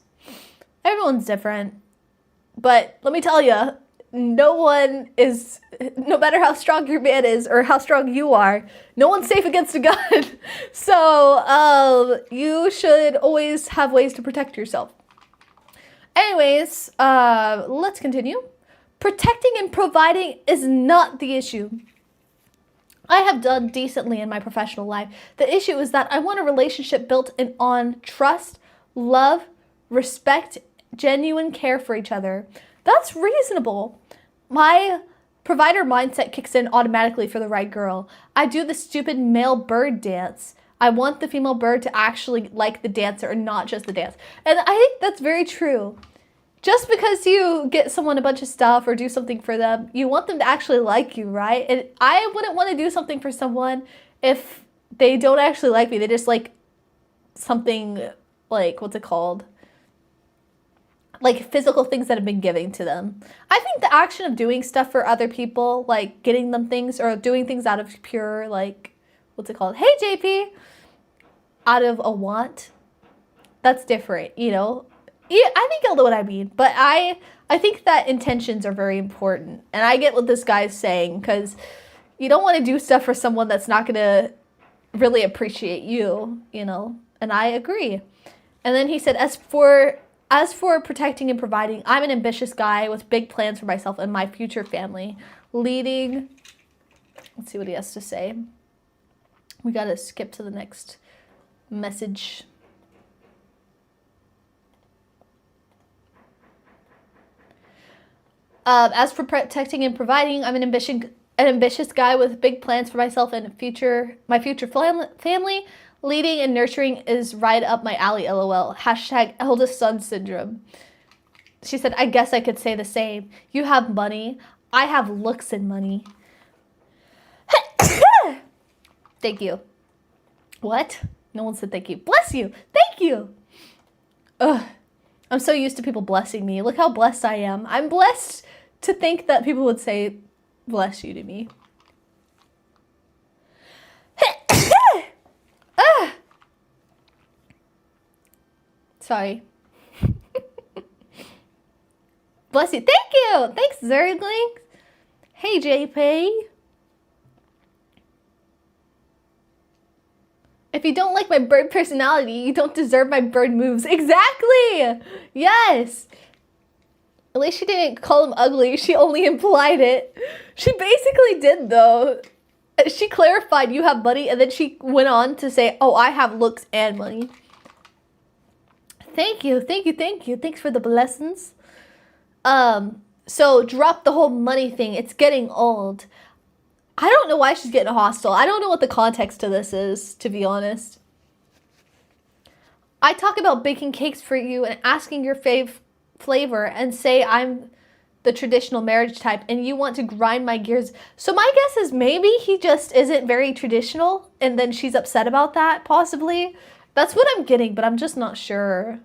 S1: Everyone's different. But let me tell you, no matter how strong your man is or how strong you are, no one's safe against a gun. So, you should always have ways to protect yourself. Anyways, let's continue. Protecting and providing is not the issue. I have done decently in my professional life. The issue is that I want a relationship built on trust, love, respect, genuine care for each other. That's reasonable. My Provider mindset kicks in automatically for the right girl. I do the stupid male bird dance. I want the female bird to actually like the dancer and not just the dance. And I think that's very true. Just because you get someone a bunch of stuff or do something for them, you want them to actually like you, right? And I wouldn't want to do something for someone if they don't actually like me. They just like something like, what's it called? Like physical things that have been given to them. I think the action of doing stuff for other people, like getting them things or doing things out of pure, like, what's it called? Hey, JP! Out of a want, that's different, you know? Yeah, I think you'll know what I mean, but I think that intentions are very important, and I get what this guy's saying, because you don't want to do stuff for someone that's not going to really appreciate you, you know, and I agree. And then he said, as for protecting and providing, I'm an ambitious guy with big plans for myself and my future family, leading, let's see what he has to say. We got to skip to the next message. As for protecting and providing, I'm an ambitious guy with big plans for myself and my future family. Leading and nurturing is right up my alley, lol. Hashtag eldest son syndrome. She said, I guess I could say the same. You have money. I have looks and money. Thank you. What? No one said thank you. Bless you. Thank you. Ugh. I'm so used to people blessing me. Look how blessed I am. I'm blessed to think that people would say, bless you to me. Sorry. Bless you. Thank you. Thanks, Zergling. Hey, JP. If you don't like my bird personality, you don't deserve my bird moves. Exactly! Yes! At least she didn't call him ugly. She only implied it. She basically did, though. She clarified you have money, and then she went on to say, oh, I have looks and money. Thank you, thank you, thank you. Thanks for the blessings. So drop the whole money thing. It's getting old. I don't know why she's getting hostile. I don't know what the context to this is, to be honest. I talk about baking cakes for you and asking your flavor and say I'm the traditional marriage type and you want to grind my gears. So my guess is maybe he just isn't very traditional and then she's upset about that, possibly. That's what I'm getting, but I'm just not sure.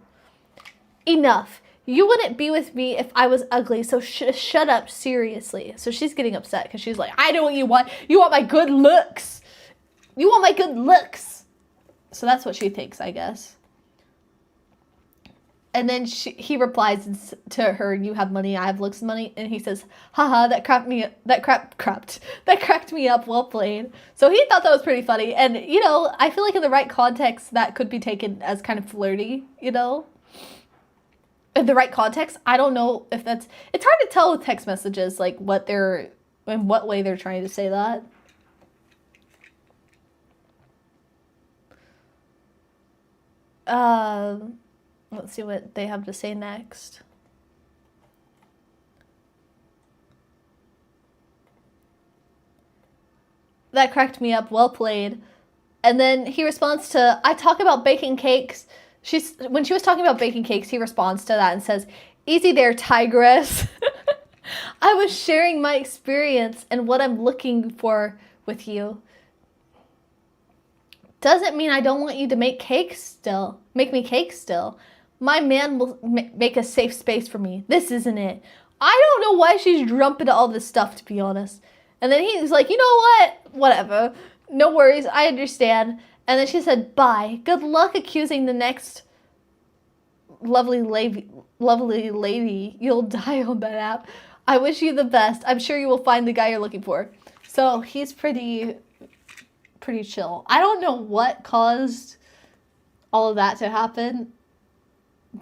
S1: Enough. You wouldn't be with me if I was ugly, so shut up, seriously. So she's getting upset because she's like, I know what you want. You want my good looks. You want my good looks. So that's what she thinks, I guess. And then he replies to her, you have money, I have looks and money. And he says, haha, that cracked me up, well played. So he thought that was pretty funny. And, you know, I feel like in the right context, that could be taken as kind of flirty, you know? In the right context, I don't know if that's, it's hard to tell with text messages, like in what way they're trying to say that. Let's see what they have to say next. That cracked me up, well played. And then he responds to, I talk about baking cakes. When she was talking about baking cakes, he responds to that and says, easy there, tigress. I was sharing my experience and what I'm looking for with you. Doesn't mean I don't want you to make cakes still. Make me cakes still. My man will make a safe space for me. This isn't it. I don't know why she's jumping to all this stuff, to be honest. And then he's like, you know what? Whatever. No worries. I understand. And then she said, bye. Good luck accusing the next lovely lady. You'll die on that app. I wish you the best. I'm sure you will find the guy you're looking for. So he's pretty chill. I don't know what caused all of that to happen,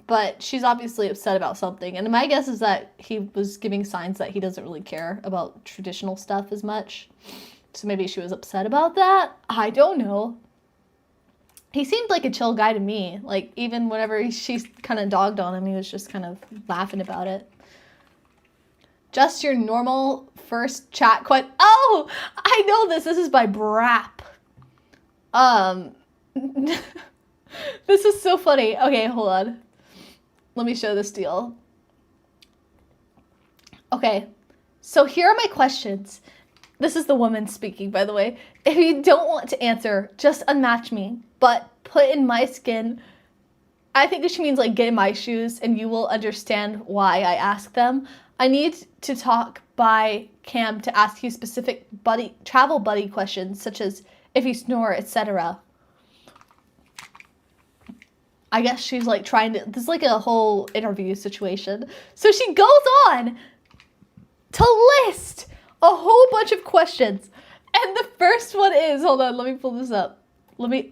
S1: but she's obviously upset about something. And my guess is that he was giving signs that he doesn't really care about traditional stuff as much. So maybe she was upset about that. I don't know. He seemed like a chill guy to me. Like, even whenever she kind of dogged on him, he was just kind of laughing about it. Just your normal first chat Oh, I know this. This is by Brap. This is so funny. Okay, hold on. Let me show this deal. Okay, so here are my questions. This is the woman speaking, by the way. If you don't want to answer, just unmatch me, but put in my skin. I think she means like get in my shoes and you will understand why I ask them. I need to talk by cam to ask you specific travel buddy questions, such as if you snore, etc. I guess she's like trying to, this is like a whole interview situation. So she goes on to list a whole bunch of questions. And the first one is, hold on, let me pull this up. Let me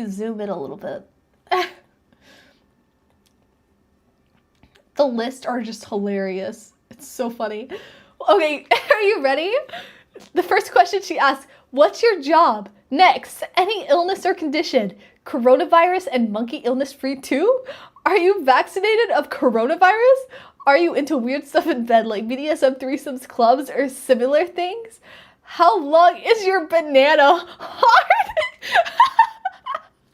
S1: zoom in a little bit. The lists are just hilarious. It's so funny. Okay, are you ready? The first question she asks, what's your job? Next, any illness or condition? Coronavirus and monkey illness free too? Are you vaccinated of coronavirus? Are you into weird stuff in bed like BDSM threesomes clubs or similar things? How long is your banana hard?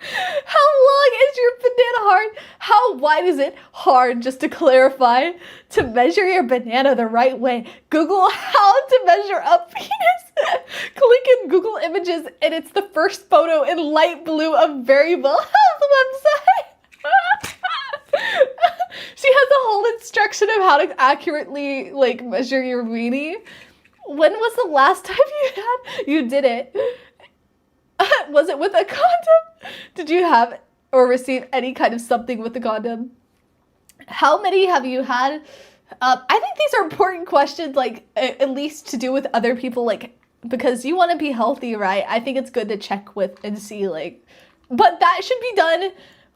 S1: How long is your banana hard? How wide is it hard, just to clarify? To measure your banana the right way, Google how to measure a penis. Click in Google Images and it's the first photo in light blue of Variable Health website. She has a whole instruction of how to accurately like measure your weenie. When was the last time you did it? Was it with a condom? Did you have or receive any kind of something with the condom? How many have you had? I think these are important questions, like at least to do with other people, like because you want to be healthy, right? I think it's good to check with and see, like, but that should be done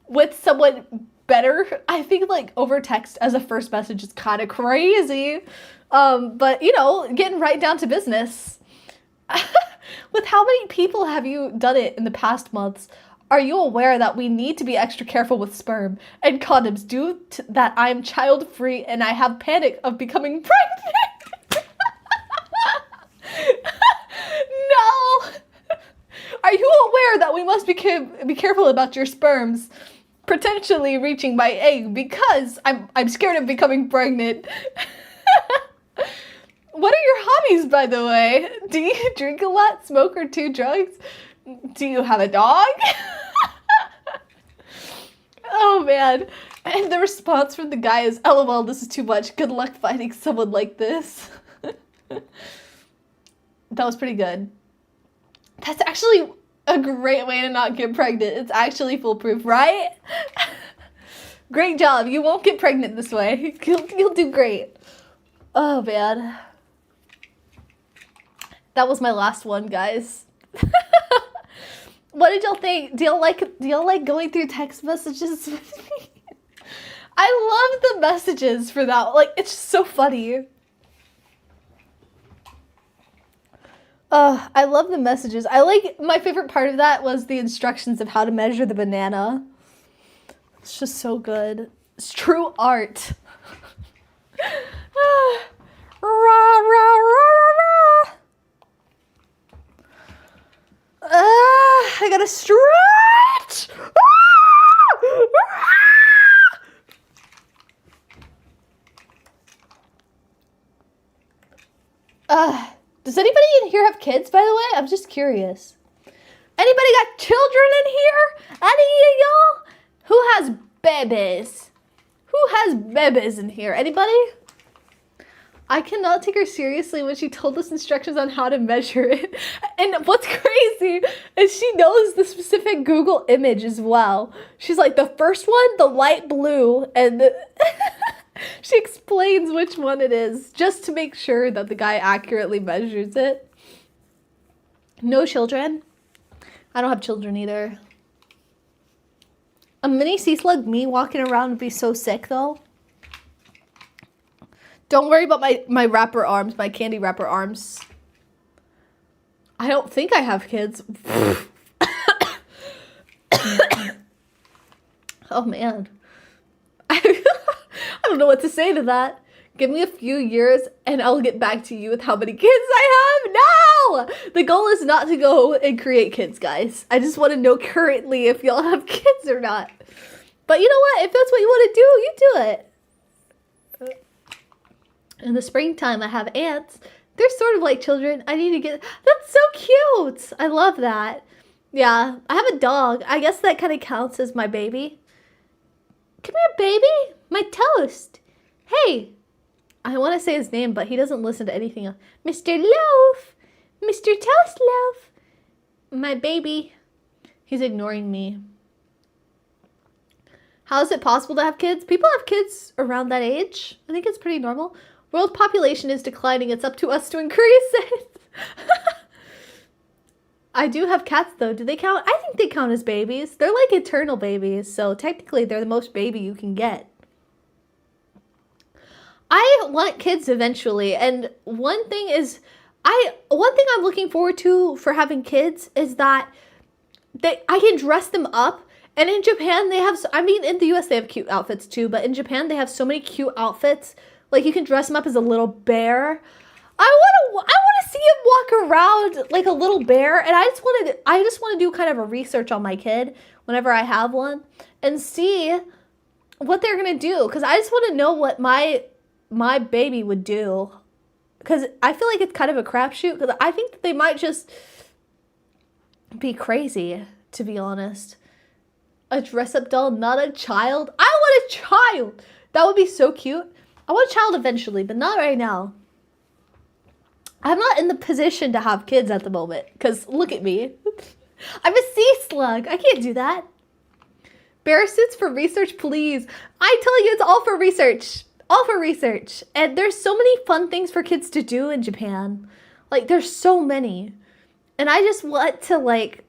S1: with someone better. I think like over text as a first message is kind of crazy. But you know, getting right down to business. With how many people have you done it in the past months? Are you aware that we need to be extra careful with sperm and condoms due to that I'm child-free and I have panic of becoming pregnant? No! Are you aware that we must be careful about your sperms potentially reaching my egg because I'm scared of becoming pregnant? What are your hobbies, by the way? Do you drink a lot, smoke, or do drugs? Do you have a dog? Oh, man. And the response from the guy is, LOL, this is too much. Good luck finding someone like this. That was pretty good. That's actually a great way to not get pregnant. It's actually foolproof, right? Great job. You won't get pregnant this way. You'll do great. Oh, man. That was my last one, guys. What did y'all think? Do y'all like going through text messages with me? I love the messages for that. Like, it's just so funny. I love the messages. My favorite part of that was the instructions of how to measure the banana. It's just so good. It's true art. Rah, rah, rah, rah, rah. I gotta stretch! Does anybody in here have kids, by the way? I'm just curious. Anybody got children in here? Any of y'all? Who has babies? Who has babies in here? Anybody? I cannot take her seriously when she told us instructions on how to measure it. And what's crazy is she knows the specific Google image as well. She's like, the first one, the light blue, and she explains which one it is just to make sure that the guy accurately measures it. No children. I don't have children either. A mini sea slug me walking around would be so sick though. Don't worry about my wrapper arms, my candy wrapper arms. I don't think I have kids. Oh, man. I don't know what to say to that. Give me a few years and I'll get back to you with how many kids I have. No! The goal is not to go and create kids, guys. I just want to know currently if y'all have kids or not. But you know what? If that's what you want to do, you do it. In the springtime, I have ants. They're sort of like children. I need to get... That's so cute! I love that. Yeah, I have a dog. I guess that kind of counts as my baby. Come here, baby. My toast. Hey. I want to say his name, but he doesn't listen to anything else. Mr. Loaf. Mr. Toast Loaf. My baby. He's ignoring me. How is it possible to have kids? People have kids around that age. I think it's pretty normal. World population is declining. It's up to us to increase it. I do have cats, though. Do they count? I think they count as babies. They're like eternal babies, so technically they're the most baby you can get. I want kids eventually, and one thing I'm looking forward to for having kids is that I can dress them up. And in Japan, they have, I mean, in the US, they have cute outfits too, but in Japan, they have so many cute outfits. Like, you can dress them up as a little bear. I want to see him walk around like a little bear, and I just want to do kind of a research on my kid whenever I have one and see what they're going to do, because I just want to know what my baby would do, because I feel like it's kind of a crapshoot, because I think that they might just be crazy, to be honest. A dress-up doll, not a child. I want a child. That would be so cute. I want a child eventually, but not right now. I'm not in the position to have kids at the moment, because look at me. I'm a sea slug. I can't do that. Bear suits for research, please. I tell you, it's all for research. All for research. And there's so many fun things for kids to do in Japan. Like, there's so many. And I just want to, like,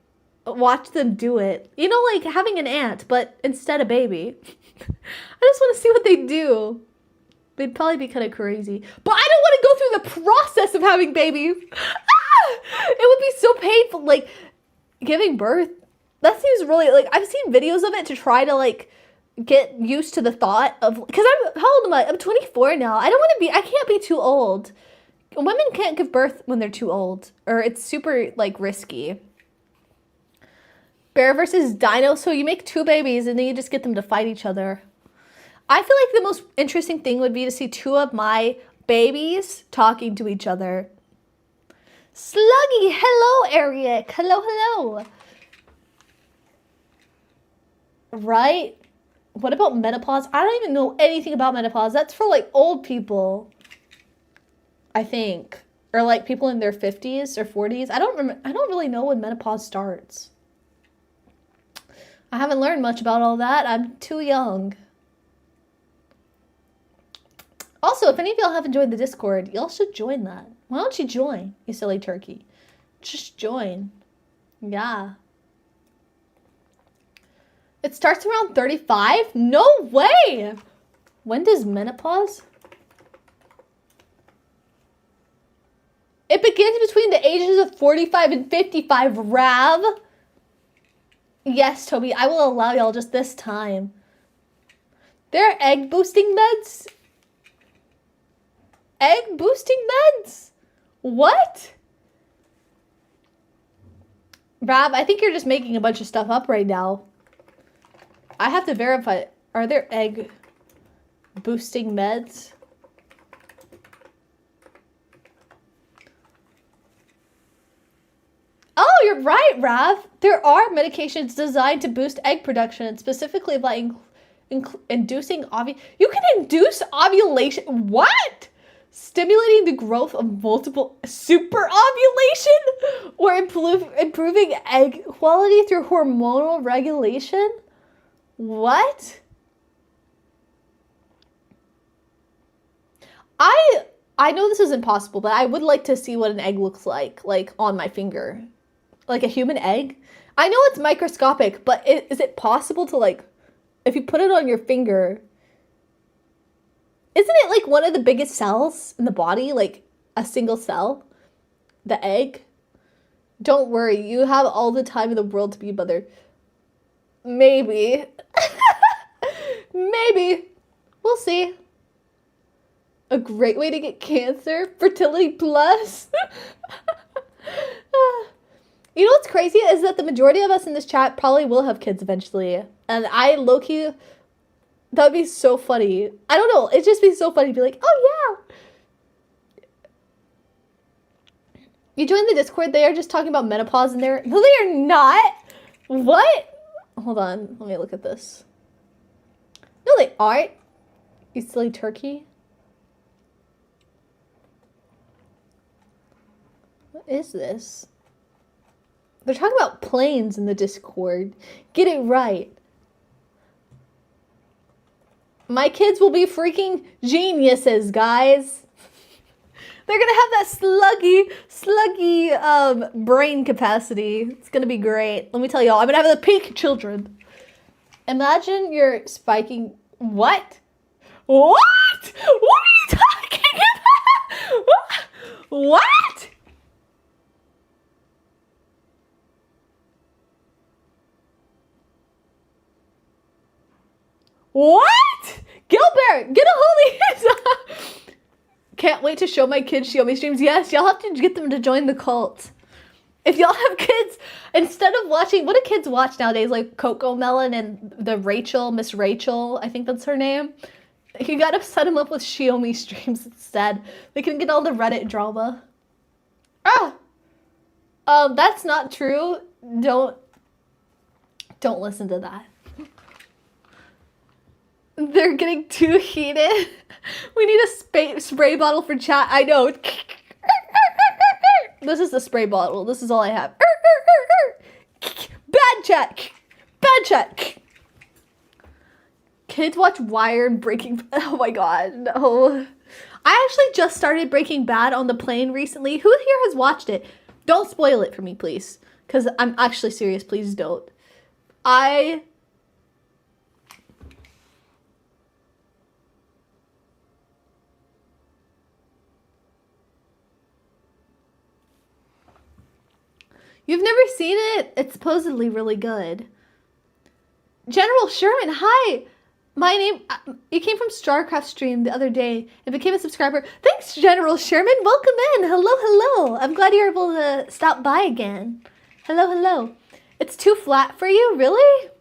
S1: watch them do it. You know, like having an aunt, but instead a baby. I just want to see what they do. They'd probably be kind of crazy. But I don't want to go through the process of having babies. It would be so painful. Like, giving birth. That seems really, like, I've seen videos of it to try to, like, get used to the thought of, because how old am I? I'm 24 now. I can't be too old. Women can't give birth when they're too old. Or it's super, like, risky. Bear versus dino. So you make two babies and then you just get them to fight each other. I feel like the most interesting thing would be to see two of my babies talking to each other. Sluggy, hello, Eric. Hello, hello. Right? What about menopause? I don't even know anything about menopause. That's for, like, old people, I think. Or, like, people in their 50s or 40s. I don't really know when menopause starts. I haven't learned much about all that. I'm too young. Also, if any of y'all haven't joined the Discord, y'all should join that. Why don't you join, you silly turkey? Just join. Yeah. It starts around 35? No way! When does menopause? It begins between the ages of 45 and 55, Rav. Yes, Toby, I will allow y'all just this time. There are egg boosting meds? Egg boosting meds? What? Rab, I think you're just making a bunch of stuff up right now. I have to verify. Are there egg boosting meds? Oh, you're right, Rav. There are medications designed to boost egg production, specifically by inducing ovulation. You can induce ovulation. What? Stimulating the growth of multiple super ovulation or improving egg quality through hormonal regulation? What? I know this is impossible, but I would like to see what an egg looks like on my finger. Like a human egg? I know it's microscopic, but is it possible to, like, if you put it on your finger, isn't it like one of the biggest cells in the body? Like a single cell? The egg? Don't worry, you have all the time in the world to be a mother. Maybe. Maybe. We'll see. A great way to get cancer. Fertility plus. You know what's crazy is that the majority of us in this chat probably will have kids eventually. And I low-key, that would be so funny. I don't know. It'd just be so funny to be like, oh yeah. You joined the Discord, they are just talking about menopause in there. No, they are not. What? Hold on. Let me look at this. No, they aren't. You silly turkey. What is this? They're talking about planes in the Discord. Get it right. My kids will be freaking geniuses, guys. They're gonna have that sluggy brain capacity. It's gonna be great. Let me tell y'all, I'm gonna have the peak children. Imagine you're spiking. What? What? What are you talking about? What? What? Gilbert, get a hold of yourself. Can't wait to show my kids Xiaomi streams. Yes, y'all have to get them to join the cult. If y'all have kids, instead of watching, what do kids watch nowadays? Like Coco Melon and the Rachel, Miss Rachel, I think that's her name. You gotta set them up with Xiaomi streams instead. They can get all the Reddit drama. That's not true. Don't listen to that. They're getting too heated. We need a spray bottle for chat. I know. This is the spray bottle. This is all I have. Bad chat. Bad chat. Kids watch Wire and Breaking Bad. Oh my god, no. I actually just started Breaking Bad on the plane recently. Who here has watched it? Don't spoil it for me, please. Because I'm actually serious. Please don't. You've never seen it? It's supposedly really good. General Sherman, hi. My name, you came from StarCraft stream the other day and became a subscriber. Thanks, General Sherman. Welcome in. Hello, hello. I'm glad you're able to stop by again. Hello, hello. It's too flat for you? Really?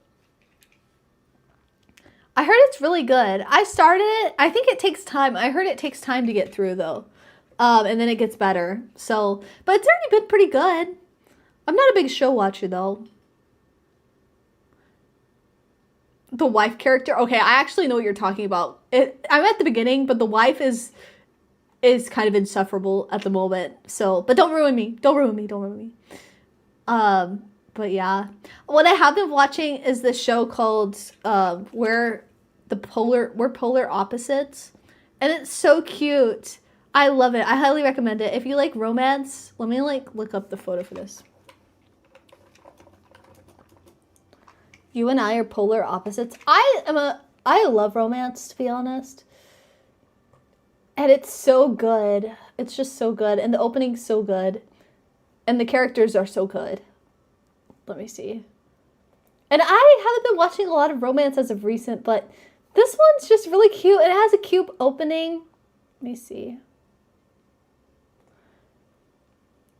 S1: I heard it's really good. I started it. I think it takes time. I heard it takes time to get through, though. And then it gets better. So, but it's already been pretty good. I'm not a big show watcher, though. The wife character? Okay, I actually know what you're talking about. I'm at the beginning, but the wife is kind of insufferable at the moment. So, but don't ruin me. Don't ruin me. Don't ruin me. But yeah. What I have been watching is this show called We're Polar Opposites. And it's so cute. I love it. I highly recommend it. If you like romance, let me look up the photo for this. You and I are polar opposites. I love romance, to be honest. And it's so good. It's just so good. And the opening's so good. And the characters are so good. Let me see. And I haven't been watching a lot of romance as of recent, but this one's just really cute. It has a cute opening. Let me see.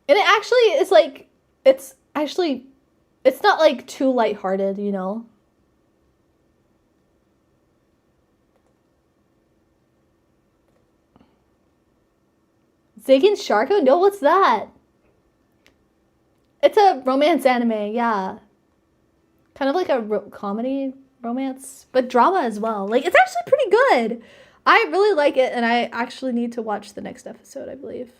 S1: And it actually is it's not like too lighthearted, you know? Zig and Sharko? No, what's that? It's a romance anime, yeah. Kind of like a comedy romance, but drama as well. Like, it's actually pretty good. I really like it, and I actually need to watch the next episode, I believe.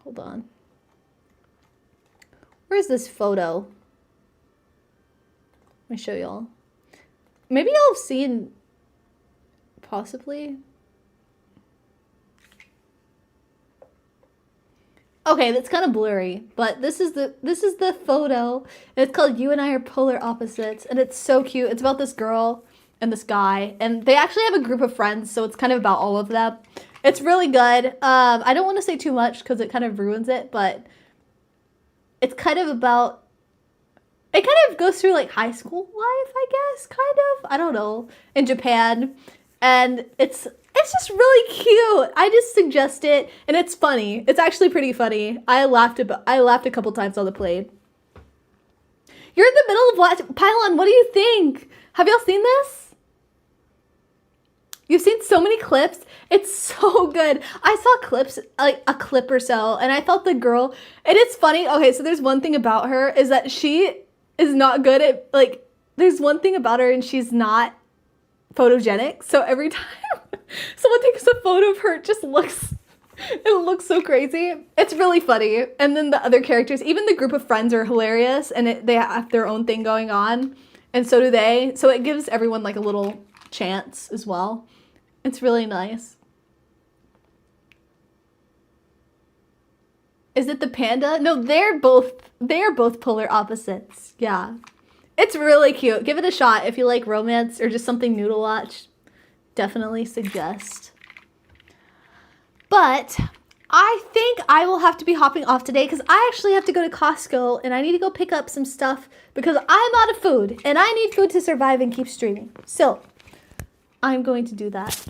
S1: Hold on. Where's this photo? Let me show y'all. Maybe y'all have seen, possibly. Okay, that's kind of blurry, but this is the photo. And it's called You and I Are Polar Opposites, and it's so cute. It's about this girl and this guy, and they actually have a group of friends, so it's kind of about all of them. It's really good. I don't want to say too much because it kind of ruins it, but it's kind of about it kind of goes through like high school life, I guess, kind of. I don't know, in Japan, and it's just really cute. I just suggest it, and it's funny. It's actually pretty funny. I laughed a couple times on the plane. You're in the middle of what? Pylon, what do you think? Have y'all seen this? You've seen so many clips. It's so good. I saw clips, like a clip or so, and I thought the girl, and it's funny. Okay, so there's one thing about her is that she is not good at, like, there's one thing about her and she's not photogenic. So every time someone takes a photo of her, it looks so crazy. It's really funny. And then the other characters, even the group of friends are hilarious, and they have their own thing going on, and so do they. So it gives everyone like a little chance as well. It's really nice. Is it the panda? No, they are both polar opposites. Yeah. It's really cute. Give it a shot if you like romance or just something new to watch. Definitely suggest. But I think I will have to be hopping off today because I actually have to go to Costco and I need to go pick up some stuff because I'm out of food and I need food to survive and keep streaming. So I'm going to do that.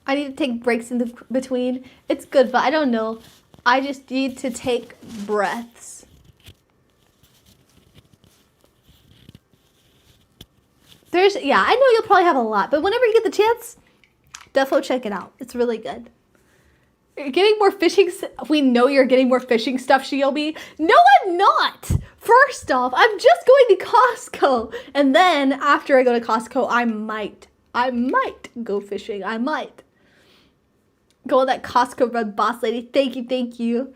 S1: I need to take breaks in the between. It's good, but I don't know. I just need to take breaths. Yeah, I know you'll probably have a lot, but whenever you get the chance, defo check it out. It's really good. You're getting more fishing. We know you're getting more fishing stuff, Shiobi. No, I'm not. First off, I'm just going to Costco. And then after I go to Costco, I might go fishing. I might go on that Costco run, boss lady. Thank you.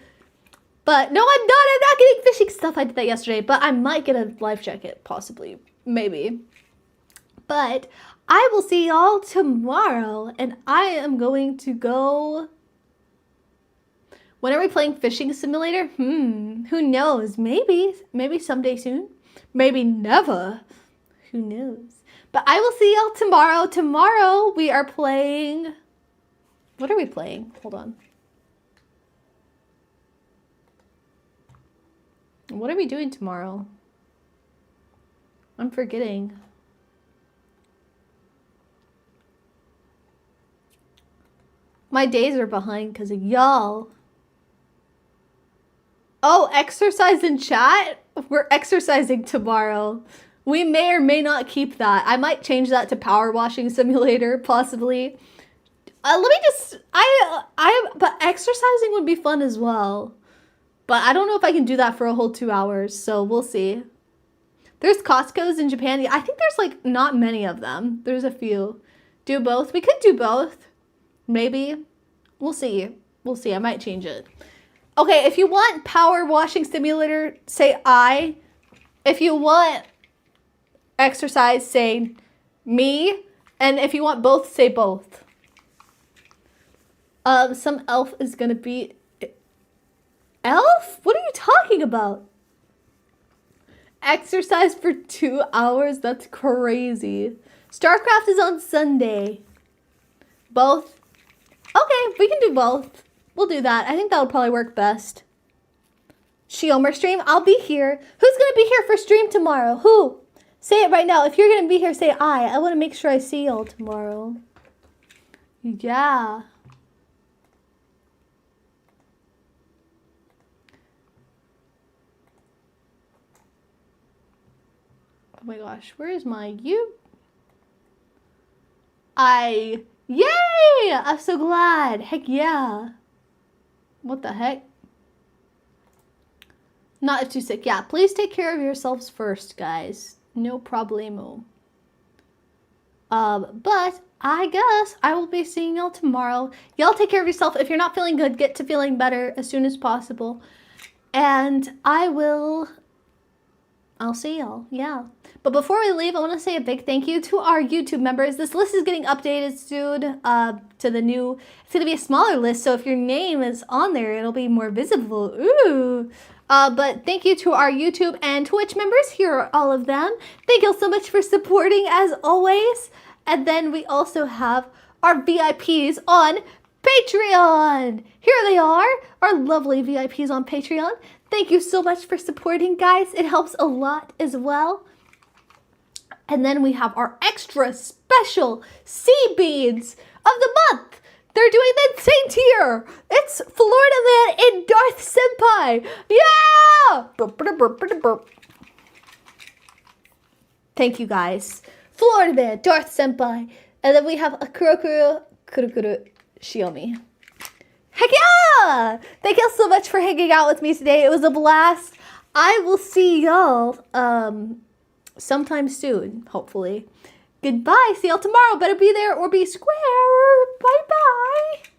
S1: But no, I'm not getting fishing stuff. I did that yesterday, but I might get a life jacket, possibly, maybe. But I will see y'all tomorrow, and I am going to go. When are we playing Fishing Simulator? Who knows? Maybe someday soon. Maybe never. Who knows? But I will see y'all tomorrow. Tomorrow we are playing. What are we playing? Hold on. What are we doing tomorrow? I'm forgetting. My days are behind because of y'all. Oh, exercise in chat? We're exercising tomorrow. We may or may not keep that. I might change that to power washing simulator, possibly. Let me just, but exercising would be fun as well. But I don't know if I can do that for a whole 2 hours, so we'll see. There's Costco's in Japan. I think there's like not many of them. There's a few. Do both? We could do both. Maybe. We'll see. We'll see. I might change it. Okay, if you want power washing simulator, say I. If you want exercise, say me. And if you want both, say both. Some elf is gonna be... Elf? What are you talking about? Exercise for 2 hours? That's crazy. StarCraft is on Sunday. Both? Okay, we can do both. We'll do that. I think that would probably work best. Shiomer stream? I'll be here. Who's going to be here for stream tomorrow? Who? Say it right now. If you're going to be here, say I. I want to make sure I see y'all tomorrow. Yeah. Oh my gosh. Where is my you? Yay! I'm so glad. Heck yeah. What the heck? Not too sick. Yeah, please take care of yourselves first, guys. No problemo. But I guess I will be seeing y'all tomorrow. Y'all take care of yourself. If you're not feeling good, get to feeling better as soon as possible. And I'll see y'all. Yeah. But before we leave, I want to say a big thank you to our YouTube members. This list is getting updated soon to the new... It's going to be a smaller list, so if your name is on there, it'll be more visible. Ooh. But thank you to our YouTube and Twitch members. Here are all of them. Thank you so much for supporting, as always. And then we also have our VIPs on Patreon. Here they are, our lovely VIPs on Patreon. Thank you so much for supporting, guys. It helps a lot as well. And then we have our extra special sea beans of the month. They're doing the same tier. It's Florida Man and Darth Senpai. Yeah! Burp, burp, burp, burp, burp. Thank you, guys. Florida Man, Darth Senpai. And then we have a Kurokuro Shiomi. Heck yeah! Thank y'all so much for hanging out with me today. It was a blast. I will see y'all sometime soon, hopefully. Goodbye. See y'all tomorrow. Better be there or be square. Bye-bye.